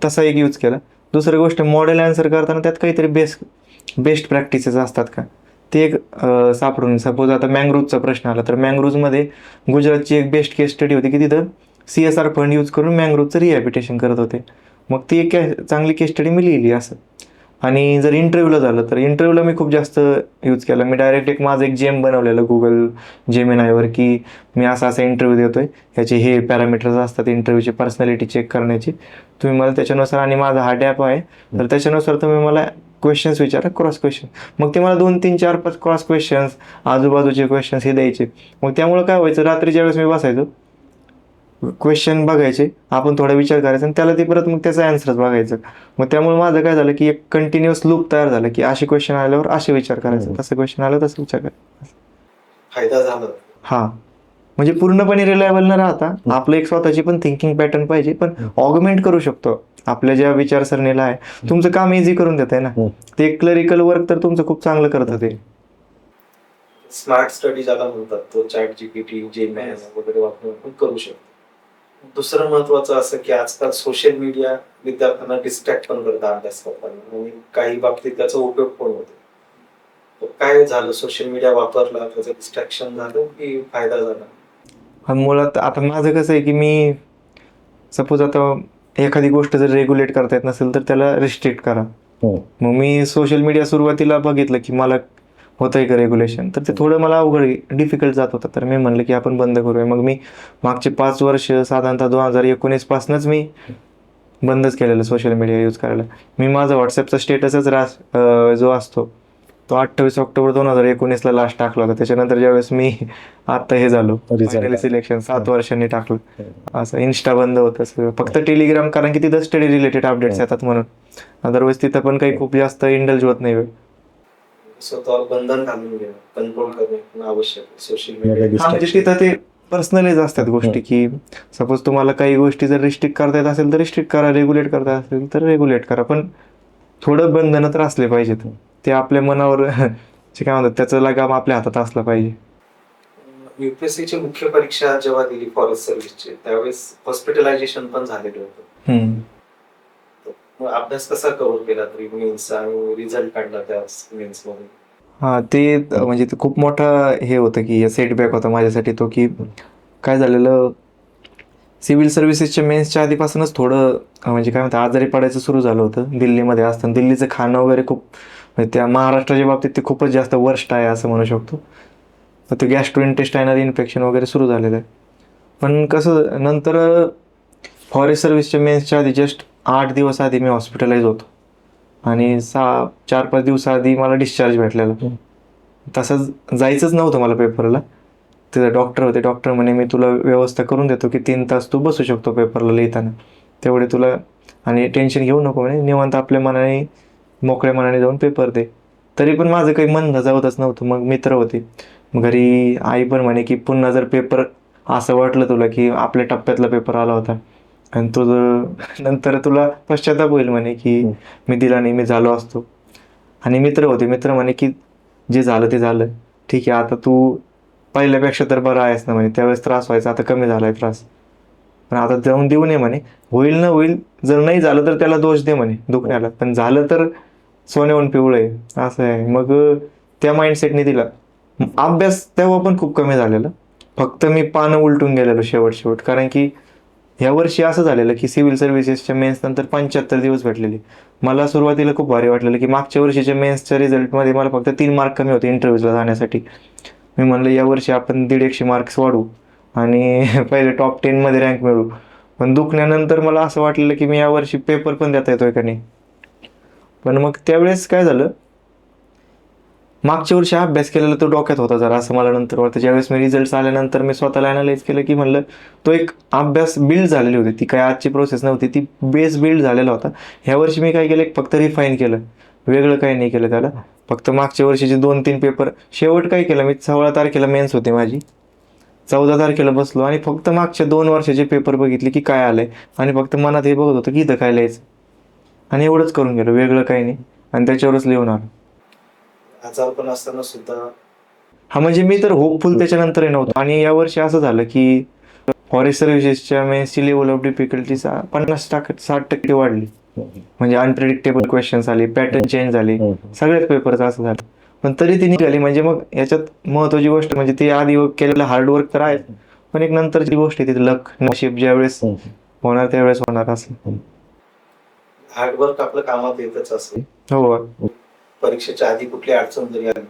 तसा एक यूज केला. दुसरी गोष्ट मॉडेल आन्सर करताना त्यात काहीतरी बेस्ट प्रॅक्टिसेस असतात का ते एक सापडून. सपोज आता मँग्रोव्हचा प्रश्न आला तर मँग्रोव्हमध्ये गुजरातची एक बेस्ट केस स्टडी होती की तिथं CSR फंड यूज करून मँग्रोव्हचं रिहॅबिटेशन करत होते. मग ती एक चांगली केस स्टडी मी लिहिली असं. आणि जर इंटरव्ह्यूला झालं तर इंटरव्ह्यूला मी खूप जास्त यूज केला. मी डायरेक्ट माझं एक जेम बनवलेलं गुगल जेमिनायवर की मी असा इंटरव्ह्यू देतोय, ह्याचे हे पॅरामीटर्स असतात इंटरव्ह्यूची पर्सनॅलिटी चेक करण्याची, तुम्ही मला त्याच्यानुसार, आणि माझा हा डॅप आहे तर त्याच्यानुसार तुम्ही मला क्वेश्चन्स विचारा, क्रॉस क्वेश्चन. मग ते मला 2 3 4 5 क्रॉस क्वेश्चन्स, आजूबाजूचे क्वेश्चन्स हे द्यायचे. मग त्यामुळे काय व्हायचं, रात्रीच्या वेळेस मी बसायचो, क्वेश्चन बघायचे, आपण थोडा विचार करायचा आणि त्याला ते परत मग त्याचा आन्सरच बघायचं. मग त्यामुळे माझं काय झालं की एक कंटिन्युअस लूप तयार झाला की असे क्वेश्चन आल्यावर असे विचार करायचा, तसं क्वेश्चन आलं तसं विचार करायचा. फायदा झाला. हा, म्हणजे पूर्णपणे रिलायबल न राहता आपलं एक स्वतःची पण थिंकिंग पॅटर्न पाहिजे, पण ऑगमेंट करू शकतो आपल्या ज्या विचारसरणीला आहे. तुमचं काम इझी करून देत आहे ना ते, क्लरिकल वर्क तर तुमचं खूप चांगलं करतं ते. स्मार्ट स्टडी ज्याला म्हणतात तो ChatGPT जेमिनी वगैरे वापरून आपण करू शकतो. दुसरं महत्वाचं असं की आजकाल सोशल मीडिया विद्यार्थ्यांना डिस्ट्रॅक्ट पण करतं अभ्यास करताना आणि काही बाबतीत त्याचा उपयोग पण होतो. तर काय झालं, सोशल मीडिया वापरला त्याचं डिस्ट्रॅक्शन झालं की फायदा झाला? मुळात आता माझं कसं आहे की मी सपोज आता एखादी गोष्ट जर रेग्युलेट करता येत नसेल तर त्याला रिस्ट्रिक्ट करा. मग मी सोशल मीडिया सुरुवातीला बघितलं की मला होतंय का रेग्युलेशन, तर ते थोडं मला अवघड डिफिकल्ट जात होतं, तर मी म्हणलं की आपण बंद करूया. मग मी मागचे 5 वर्ष साधारणतः 2019 पासूनच मी बंदच केलेलं सोशल मीडिया यूज करायला. मी माझा व्हॉट्सअपचा स्टेटसच जो असतो तो 28 ऑक्टोबर 2019 लास्ट टाकला होता. त्याच्यानंतर ज्यावेळेस मी आता हे झालो सिलेक्शन 7 वर्षांनी टाकलं. असं इन्स्टा बंद होतं सगळं, फक्त टेलिग्राम, कारण की तिथं स्टडी रिलेटेड अपडेट्स येतात म्हणून. अदरवाईज तिथं पण काही खूप जास्त इंडल्ज होत नाही वेळ. स्वतःवर बंधन घालून घेणं, कंट्रोल करणं आवश्यक आहे सोशल मीडिया. म्हणजे तिथं ते पर्सनलाइज असतात गोष्टी की सपोज तुम्हाला काही गोष्टी जर रिस्ट्रिक्ट करता येत असेल तर रिस्ट्रिक्ट करा, रेग्युलेट करता असेल तर रेग्युलेट करा, पण थोडं बंधनं तर असले पाहिजेत. ते आपल्या मनावर जे काय म्हणतात त्याचं लगाम आपल्या हातात असला पाहिजे. UPSCची मुख्य परीक्षा जेव्हा दिली फॉरेस्ट सर्व्हिसची त्यावेळेस हॉस्पिटलायझेशन पण झालेलं होतं. मग अभ्यास कसा कव्हर केला तरी मेन्स आणि रिझल्ट काढला त्या मेन्स मध्ये? हा, ते म्हणजे ते खूप मोठा हे होतं की सेटबॅक होता माझ्यासाठी तो, की काय झालेलं, सिव्हिल सर्व्हिसेसच्या मेन्सच्या आधीपासूनच थोडं म्हणजे काय म्हणतात आजारी पडायचं सुरू झालं होतं दिल्लीमध्ये असताना. दिल्लीचं खाणं वगैरे खूप म्हणजे त्या महाराष्ट्राच्या बाबतीत ते खूपच जास्त वर्स्ट आहे असं म्हणू शकतो. तर ते गॅस्ट्रोइंटेस्टायनल इन्फेक्शन वगैरे सुरू झालेलं आहे. पण कसं नंतर फॉरेस्ट सर्व्हिसच्या मेन्सच्या आधी जस्ट 8 दिवस आधी मी हॉस्पिटलाइज होतो आणि 4-5 दिवसाआधी मला डिस्चार्ज भेटलेला. तसंच जायचंच नव्हतं मला पेपरला. तिथं डॉक्टर होते. डॉक्टर म्हणे मी तुला व्यवस्था करून देतो की 3 तास तू बसू शकतो पेपरला लिहिताना, तेवढे तुला आणि टेन्शन घेऊ नको म्हणे, निवांत आपल्या मनाने मोकळ्या मनाने जाऊन पेपर दे. तरी पण माझं काही मन जावतच नव्हतं. मग मित्र होते घरी, आई पण म्हणे की पुन्हा जर पेपर असं वाटलं तुला की आपल्या टप्प्यातला पेपर आला होता आणि तुझं नंतर तुला पश्चाताप होईल म्हणे की मी दिला नाही, मी झालो असतो. आणि मित्र होते, मित्र म्हणे की जे झालं ते झालं, ठीक आहे आता तू पहिल्यापेक्षा तर बरं आहेस ना म्हणे. त्यावेळेस त्रास व्हायचा, आता कमी झालाय त्रास, पण आता जाऊन देऊ नये म्हणे. होईल ना होईल, जर नाही झालं तर त्याला दोष दे म्हणे दुखण्याला, पण झालं तर सोन्याहून पिवळं आहे असं आहे. मग त्या माइंडसेटने दिला. अभ्यास तेव्हा पण खूप कमी झालेला, फक्त मी पानं उलटून गेलेलो शेवट. कारण की ह्या वर्षी असं झालेलं की सिव्हिल सर्व्हिसेसच्या मेन्स नंतर 75 दिवस भेटलेले. मला सुरुवातीला खूप भारी वाटलेलं की मागच्या वर्षीच्या मेन्सच्या रिझल्टमध्ये मला फक्त 3 मार्क कमी होते इंटरव्ह्यूला जाण्यासाठी. मी म्हणलं यावर्षी आपण 150 मार्क्स वाढू आणि पहिले टॉप 10 मध्ये रँक मिळू. पण दुखण्यानंतर मला असं वाटलेलं की मी यावर्षी पेपर पण देता येतोय का नाही. पण मग त्यावेळेस काय झालं, मागच्या वर्षी अभ्यास केलेला तो डोक्यात होता जरा असं मला नंतर वाटतं. ज्यावेळेस मी रिझल्ट आल्यानंतर मी स्वतःला अनालाइज केलं की म्हणलं तो एक अभ्यास बिल्ड झालेली होती, ती काय आजची प्रोसेस नव्हती, ती बेस बिल्ड झालेला होता. ह्या वर्षी मी काय केलं, फक्त रिफाईन केलं, वेगळं काही नाही केलं त्याला. फक्त मागच्या वर्षीचे 2-3 पेपर शेवट काय केलं मी, 16 तारखेला मेन्स होती माझी, 14 तारखेला बसलो आणि फक्त मागच्या 2 वर्षाचे पेपर बघितले की काय आलंय आणि फक्त मनात हे बघत होतं की इथं काय लिहायचं आणि एवढंच करून गेलो, वेगळं काही नाही. आणि त्याच्यावरच लिहून आलो. आजार पण असताना सुद्धा हा म्हणजे मी तर होपफुल त्याच्यानंतरही नव्हतो. आणि यावर्षी असं झालं की फॉरेस्ट सर्व्हिसेसच्या मेन्सची लेवल ऑफ डिफिकल्टी 50-60% वाढली. म्हणजे अनप्रेडिक्टेबल क्वेश्चन्स आले, पॅटर्न चेंज झाले, सगळ्याच पेपरचं असं झालं. पण तरी ती निघाली. म्हणजे मग याच्यात महत्वाची गोष्ट म्हणजे ती आधी केलेलं हार्डवर्क तर आहे, पण एक नंतरची गोष्ट आहे ती लक, नशीब ज्यावेळेस होणार त्यावेळेस होणार असं. हार्डवर्क आपलं कामात येतच असेल. हो, परीक्षेच्या आधी कुठली अडचण जरी आली,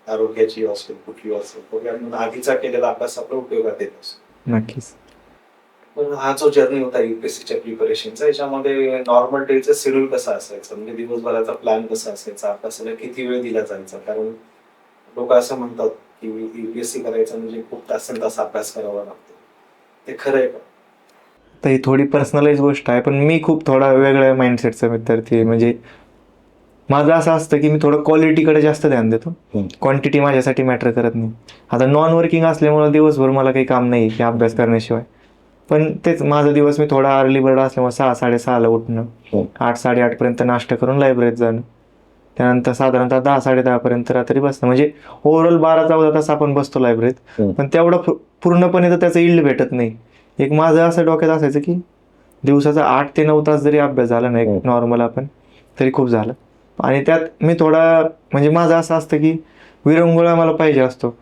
आरोग्याची असेल कुठली असेल, तर आधीचा केलेला अभ्यास आपल्या उपयोगात येत असेल. नक्कीच. पण हा जो जर्नी होता युपीएससीच्या प्रिपरेशनचा, याच्यामध्ये नॉर्मल डेचं शेड्यूल कसं असायचं, म्हणजे दिवसभराचा प्लॅन कसा असायचा, अभ्यासाला किती वेळ दिला जायचा? कारण लोक असं म्हणतात की युपीएससी करायचं म्हणजे खूप तास अभ्यास करावा लागतो, ते खरं आहे का? तर ही थोडी पर्सनलाइज गोष्ट आहे, पण मी खूप थोडा वेगळ्या माइंडसेटचा विद्यार्थी. म्हणजे माझं असं असतं की मी थोडं क्वालिटीकडे जास्त ध्यान देतो, क्वांटिटी माझ्यासाठी मॅटर करत नाही. आता नॉन वर्किंग असल्यामुळे दिवसभर मला काही काम नाही की अभ्यास करण्याशिवाय. पण तेच माझा दिवस मी थोडा अर्ली बर्ड असल्यामुळे 6-6:30ला उठणं, 8-8:30 पर्यंत नाश्ता करून लायब्ररीत जाणं, त्यानंतर साधारणतः 10-10:30 पर्यंत रात्री बसणं. म्हणजे ओव्हरऑल 12-14 तास आपण बसतो लायब्ररीत. पण तेवढं पूर्णपणे तर त्याचं इल्ड भेटत नाही. एक माझं असं डोक्यात असायचं की दिवसाचा 8 ते 9 तास जरी अभ्यास झाला ना एक नॉर्मल आपण, तरी खूप झालं. आणि त्यात मी थोडा म्हणजे माझं असं असतं की विरंगुळा मला पाहिजे असतो.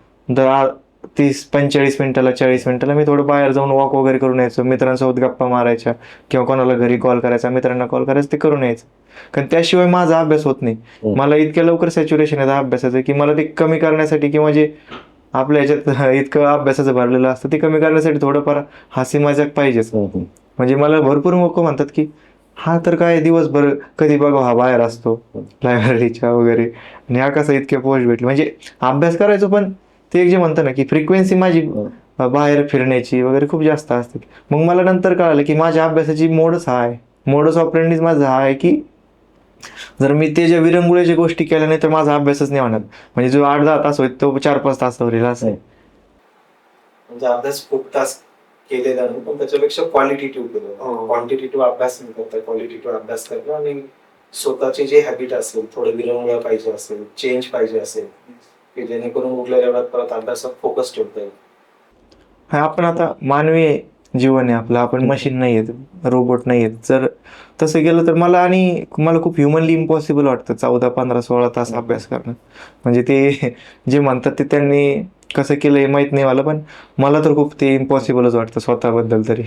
30-45 मिनिटाला 40 मिनिटाला मी थोडं बाहेर जाऊन वॉक वगैरे करून यायचो, मित्रांसोबत गप्पा मारायच्या किंवा कोणाला घरी कॉल करायचा, मित्रांना कॉल करायचा, ते करून यायचं. कारण त्याशिवाय माझा अभ्यास होत नाही. मला इतक्या लवकर सॅच्युरेशन येतं अभ्यासाचं की मला ते कमी करण्यासाठी किंवा जे आपल्या ह्याच्यात इतकं अभ्यासाचं भरलेलं असतं ते कमी करण्यासाठी थोडंफार हसी मजाक पाहिजेच. म्हणजे मला भरपूर लोक म्हणतात की हा तर काय दिवसभर कधी बघा हा बाहेर असतो लायब्ररीच्या वगैरे, आणि हा कसा इतके पोस्ट भेटले. म्हणजे अभ्यास करायचो, पण ते एक जे म्हणतं ना की फ्रिक्वेन्सी माझी बाहेर फिरण्याची वगैरे खूप जास्त असते. मग मला नंतर कळालं की माझ्या अभ्यासाची मोडच हा आहे, मोडस ऑपरेंडीज माझा हा आहे की जर मी ते ज्या विरंगुळ्याच्या गोष्टी केल्या नाही तर माझा अभ्यासच नाही होणार. म्हणजे जो 8-10 तास होईल तो 4-5 तासावर येईल असं आहे. म्हणजे अभ्यास खूप तास केलेला नाही, पण त्याच्यापेक्षा क्वालिटेटिव्ह केलं. क्वांटिटेटिव्ह अभ्यास नाही करता, क्वालिटेटिव्ह अभ्यास करणं आणि स्वतःची जे हॅबिट असेल, थोडं विरंगुळा पाहिजे असेल, चेंज पाहिजे असेल, की जेणेकरून उरलेल्या वेळात परत अभ्यासात फोकस ठेवता येईल. हा, आपण आता मानवी जीवन आहे आपलं, आपण मशीन नाही आहेत, रोबोट नाही आहेत. जर तसं गेलं तर मला खूप ह्युमनली इम्पॉसिबल वाटतं 14-15-16 तास अभ्यास करणं. म्हणजे ते जे म्हणतात ते त्यांनी कसं केलं हे माहीत नाही मला, पण मला तर खूप ते इम्पॉसिबलच वाटतं स्वतःबद्दल तरी.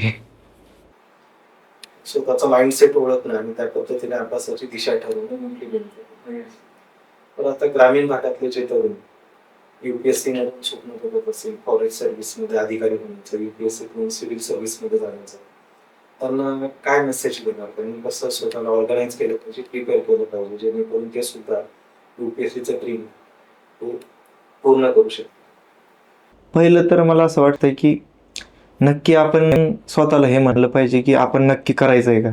स्वतःचा माइंडसेट ओळखणं आणि त्या पद्धतीने अभ्यासाची दिशा ठरवणं इम्प्लिमेंट करणं. पण आता ग्रामीण भागातले जे तरुण युपीएससी मधून स्वप्न बघत असेल, फॉरेस्ट सर्व्हिस मध्ये अधिकारी होण्याचं, युपीएससी मधून सिव्हिल सर्व्हिस मध्ये जाण्याचं, त्यांना काय मेसेज देणार? त्यांनी कसं स्वतःला ऑर्गनाईज केलं पाहिजे, प्रिपेअर केलं पाहिजे, जेणेकरून ते सुद्धा युपीएससीचं ड्रीम पूर्ण करू शकतात? पहिलं तर मला असं वाटतं की नक्की आपण स्वतःला हे म्हणलं पाहिजे की आपण नक्की करायचं आहे का.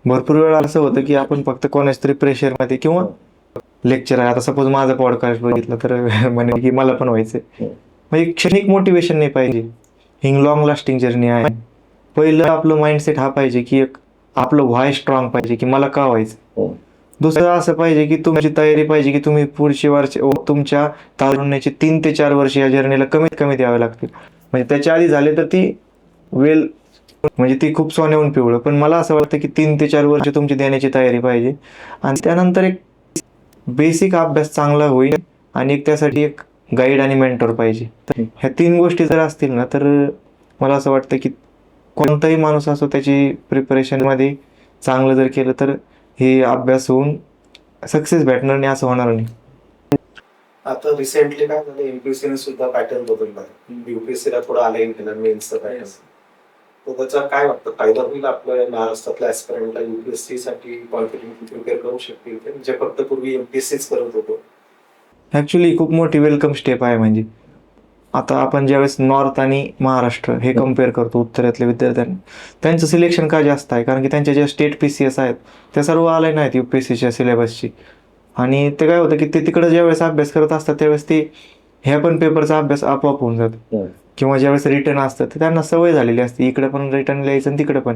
भरपूर वेळा असं होतं की आपण फक्त कोणाच तरी प्रेशरमध्ये किंवा लेक्चर आहे, आता सपोज माझा पॉडकास्ट बघितलं तर म्हणे की मला पण व्हायचंय, म्हणजे क्षणिक मोटिवेशन नाही पाहिजे, ही लॉंग लास्टिंग जर्नी आहे. पहिलं आपलं माइंडसेट हा पाहिजे की एक आपलं व्हाय स्ट्रॉंग पाहिजे की मला का व्हायचं. दुसरं असं पाहिजे की तुमची तयारी पाहिजे की तुम्ही पुढचे वर्ष तुमच्या तारुण्याचे 3 ते 4 वर्ष या जर्नीला कमीत कमी द्यावे लागतील. म्हणजे त्याच्या आधी झाले तर ती वेल म्हणजे ती खूप सोन्याहून पिवळं, पण मला असं वाटतं की 3 ते 4 वर्ष तुमची देण्याची तयारी पाहिजे. आणि त्यानंतर एक बेसिक अभ्यास चांगला होईल आणि एक त्यासाठी एक गाईड आणि मेंटर पाहिजे. तर ह्या 3 गोष्टी जर असतील ना तर मला असं वाटतं की कोणताही माणूस असो त्याची प्रिपरेशनमध्ये चांगलं जर केलं तर हे अभ्यास होऊन सक्सेस भेटणार नाही असं होणार नाही. आता रिसेंटली काय झालं, एमपीएससीने सुद्धा पॅटर्न बदलला, युपीएससीला थोडा अलाइन केला मेन्सचा पॅटर्न. तर त्याचा काय वाटतं, फायदा होईल आपल्या महाराष्ट्रातल्या ऍस्पिरंटला युपीएससी साठी कॉन्फिडंटली प्रिपेअर करू शकतील ते, जे फक्त पूर्वी एमपीएससीच करत होतो? ॲक्च्युली खूप मोठी वेलकम स्टेप आहे. म्हणजे आता आपण ज्यावेळेस नॉर्थ आणि महाराष्ट्र हे कम्पेअर करतो, उत्तरातल्या विद्यार्थ्यांना त्यांचं सिलेक्शन का जास्त आहे, कारण की त्यांच्या ज्या स्टेट PCS आहेत त्या सर्व अलाइन आहेत UPSCच्या सिलेबसची. आणि ते काय होतं की ते तिकडं ज्यावेळेस अभ्यास करत असतात त्यावेळेस ते ह्या पण पेपरचा अभ्यास आपोआप होऊन जातो. किंवा ज्यावेळेस रिटर्न असतं तर त्यांना सवय झालेली असते, इकडे पण रिटर्न लिहायचं आणि तिकडे पण.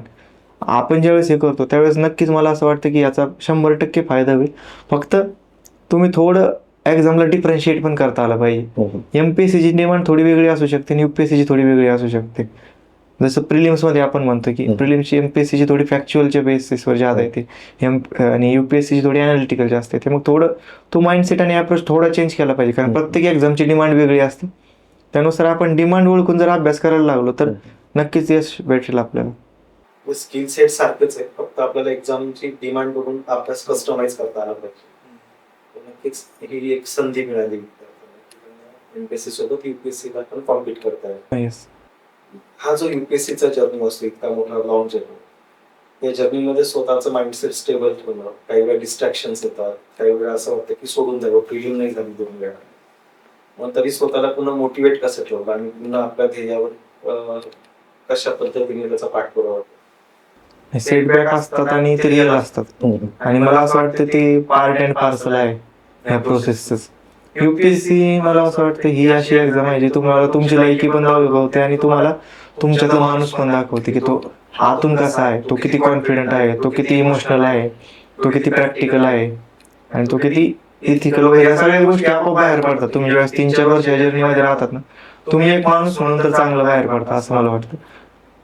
आपण ज्यावेळेस हे करतो त्यावेळेस नक्कीच मला असं वाटतं की याचा 100% फायदा होईल. फक्त तुम्ही थोडं एक्झामला डिफरन्शिएट पण करता आलं पाहिजे. MPSCची डिमांड थोडी वेगळी असू शकते आणि UPSCची थोडी वेगळी असू शकते. जसं प्रिलिम्समध्ये आपण म्हणतो की प्रिलिम्सची MPSCची थोडी फॅक्च्युअलच्या बेसिसवर जादा येते आणि UPSCची थोडी अनालिटिकल जास्त येते. मग थोडं तो माइंडसेट आणि अप्रोच थोडा चेंज केला पाहिजे, कारण प्रत्येक एक्झामची डिमांड वेगळी असते. त्यानुसार आपण डिमांड ओळखून जर अभ्यास करायला लागलो तर नक्कीच यश भेटेल आपल्याला. स्किल सेट सारखंच आहे, फक्त आपल्याला एक्झामची डिमांड बघून अभ्यास कस्टमाइज करता आला पाहिजे. तर नक्कीच ही एक संधी मिळाली एमपीएससी सोबत युपीएससीला पण कॉम्पिट करताय. हा जो युपीएससीचा जर्नी असतो, इतका मोठा लॉंग जर्नी, या जर्नीमध्ये स्वतःचं माइंडसेट स्टेबल ठेवणं, काही वेळा डिस्ट्रॅक्शन्स येतात, काही वेळा असं वाटतं की सोडून द्यावं, प्रिलिम नाही झाली 2 वेळा, मग तरी स्वतःला पुन्हा मोटिवेट कसं ठेवलं आणि पुन्हा आपल्या ध्येयावर कशा पद्धतीने त्याचा पाठपुरावा? सेटबॅक असतात आणि ते रिअल असतात, आणि मला असं वाटतं ते पार्ट अँड पार्सल आहे ह्या प्रोसेसच. UPSC मला असं वाटतं ही अशी एक्झाम आहे जी तुम्हाला तुमची लायकी पण दाखवते आणि तुम्हाला तुमच्यातला माणूस पण दाखवते की तो आतून कसा आहे, तो किती कॉन्फिडंट आहे, तो किती इमोशनल आहे, तो किती प्रॅक्टिकल आहे आणि तो किती इथिकल वगैरे. सगळ्या गोष्टी आपोआप बाहेर पडतात. तुम्ही ज्यावेळेस 3-4 वर्ष या जर्नीमध्ये राहतात ना, तुम्ही एक माणूस म्हणून तर चांगलं बाहेर पडता असं मला वाटतं.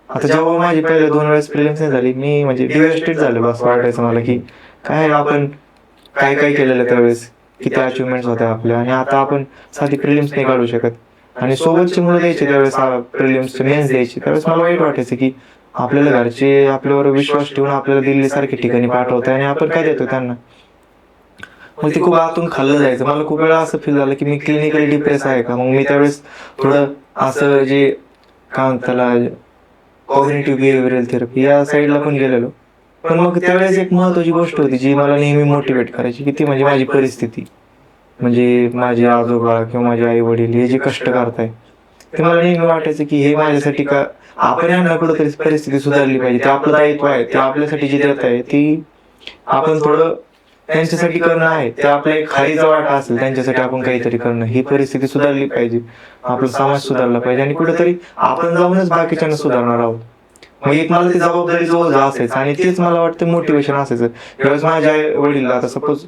आता जेव्हा माझी पहिले 2 वेळेस प्रिलिम्स नाही झाली, मी म्हणजे डिवेस्टेड झालेलो असं वाटायचं मला की काय आपण काय काय केलेलं त्यावेळेस, किती अचिव्हमेंट्स होत्या आपल्या, आणि आता आपण साधी प्रिलिम्स नाही काढू शकत. आणि सोबतची मुलं द्यायची त्यावेळेस प्रिलिम्सचे मेन्स द्यायची, त्यावेळेस मला वाईट वाटायचं की आपल्याला घरचे आपल्यावर विश्वास ठेवून आपल्याला दिल्लीसारख्या ठिकाणी पाठवत आणि आपण काय देतो त्यांना. मग ते खूप आतून खाल्लं जायचं. मला खूप वेळा असं फील झालं की मी क्लिनिकली डिप्रेस आहे का. मग मी त्यावेळेस थोडं असं जे काय म्हणतात त्याला कॉग्निटिव्ह बिहेवियरल थेरपी या साईडला पण गेलेलो. पण मग त्यावेळेस एक महत्त्वाची गोष्ट होती जी मला नेहमी मोटिवेट करायची की ती म्हणजे माझी परिस्थिती. म्हणजे माझे आजोबा किंवा माझे आई वडील हे जे कष्ट करताय ते मला नेहमी वाटायचं की हे माझ्यासाठी का आपण यांना कुठंतरी परिस्थिती सुधारली पाहिजे. ते आपलं दायित्व आहे, ते आपल्यासाठी जी देत आहे ती आपण थोडं त्यांच्यासाठी करणं आहे. ते आपला एक खारीचा वाटा असेल, त्यांच्यासाठी आपण काहीतरी करणं, ही परिस्थिती सुधारली पाहिजे, आपला समाज सुधारला पाहिजे आणि कुठेतरी आपण जाऊनच बाकीच्यांना सुधारणार आहोत. मग एक मला ती जबाबदारी जवळ असायचं आणि तेच मला वाटतं मोटिवेशन असायचं. ज्यावेळेस माझ्या आई वडील आता सपोज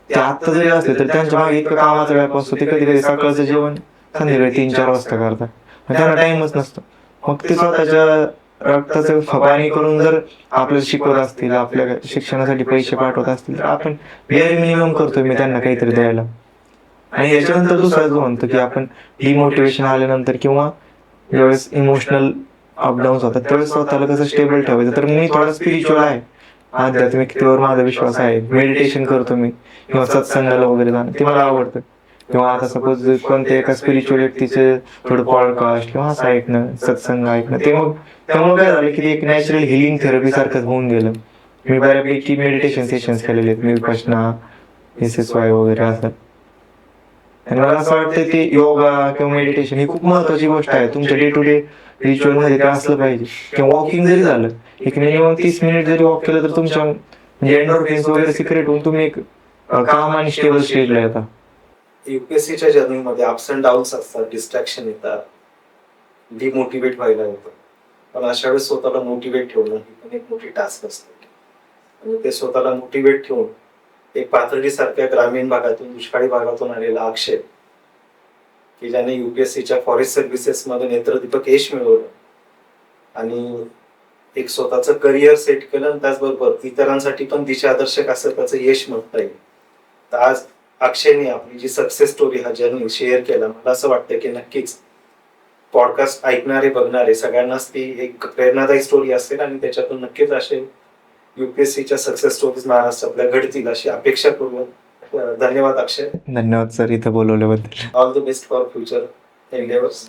ते आत्ता जरी असले तर त्यांच्या मागे इतकं कामाचा व्याप असतो, ते कधी कधी सकाळचं जेवण संध्याकाळी 3-4 वाजता करतात, त्यांना टाइमच नसतो. मग ते स्वतःच्या रक्ताचं पाणी करून जर आपल्याला शिकवत असतील, आपल्या शिक्षणासाठी पैसे पाठवत असतील, तर आपण बेअर मिनिमम करतोय मी त्यांना काहीतरी द्यायला. आणि याच्यानंतर दुसरा जो म्हणतो की आपण डिमोटिवेशन आल्यानंतर किंवा ज्यावेळेस इमोशनल अपडाऊन्स होतात त्यावेळेस स्वतःला कसं स्टेबल ठेवायचं. तर मी थोडा स्पिरिच्युअल आहे, आध्यात्मिकतेवर माझा विश्वास आहे, मेडिटेशन करतो मी किंवा सत्संगाला वगैरे जाणं ते मला आवडतं. किंवा आता सपोज कोणत्या एका स्पिरिच्युअल व्यक्तीचे थोडं पॉडकास्ट किंवा असं ऐकणं, सत्संग ऐकणं, ते मग त्यामुळे काय झालं की ते एक नॅचरल हिलिंग थेरपी सारखंच होऊन गेलं. मी बऱ्यापैकी मेडिटेशन सेशन्स केलेले आहेत, मी विपश्यना, SSY वगैरे असं. आणि मला असं वाटतं ते योगा किंवा मेडिटेशन ही खूप महत्वाची गोष्ट आहे तुमच्या डे टू डे रिच्युअल मध्ये ते असलं पाहिजे. किंवा वॉकिंग जरी झालं, एक मिनिमम 30 मिनिट जरी वॉक केलं तर तुमच्या म्हणजे एंडोर्फिन्स वगैरे सिक्रेट होऊन तुम्ही एक काम आणि स्टेबल स्टेजला येता. युपीएससीच्या जर्नीमध्ये अप्स अँड डाऊन्स असतात, डिस्ट्रॅक्शन येतात, डिमोटिवेट व्हायला होतं. पण अशा वेळेस स्वतःला मोटिवेट ठेवणं ही पण एक मोठी टास्क असते. आणि ते स्वतःला मोटिवेट ठेवून एक पाथर्डी ग्रामीण भागातून, दुष्काळी भागातून आलेला अक्षय, की ज्याने युपीएससीच्या फॉरेस्ट सर्व्हिसेस मध्ये नेत्रदीपक यश मिळवलं आणि एक स्वतःचं करिअर सेट केलं, आणि त्याचबरोबर इतरांसाठी पण दिशादर्शक असं त्याचं यश म्हणता येईल. तर आज अक्षयने आपली जी सक्सेस स्टोरी, हा जर्नी शेअर केला. मला असं वाटतं की नक्कीच पॉडकास्ट ऐकणारे, बघणारे सगळ्यांनाच ती एक प्रेरणादायी स्टोरी असेल आणि त्याच्यातून नक्कीच असे युपीएससीच्या सक्सेस स्टोरीज महाराष्ट्रातल्या घडतील अशी अपेक्षा करूया. धन्यवाद अक्षय. धन्यवाद सर इथं बोलवल्याबद्दल. All the best for future endeavours.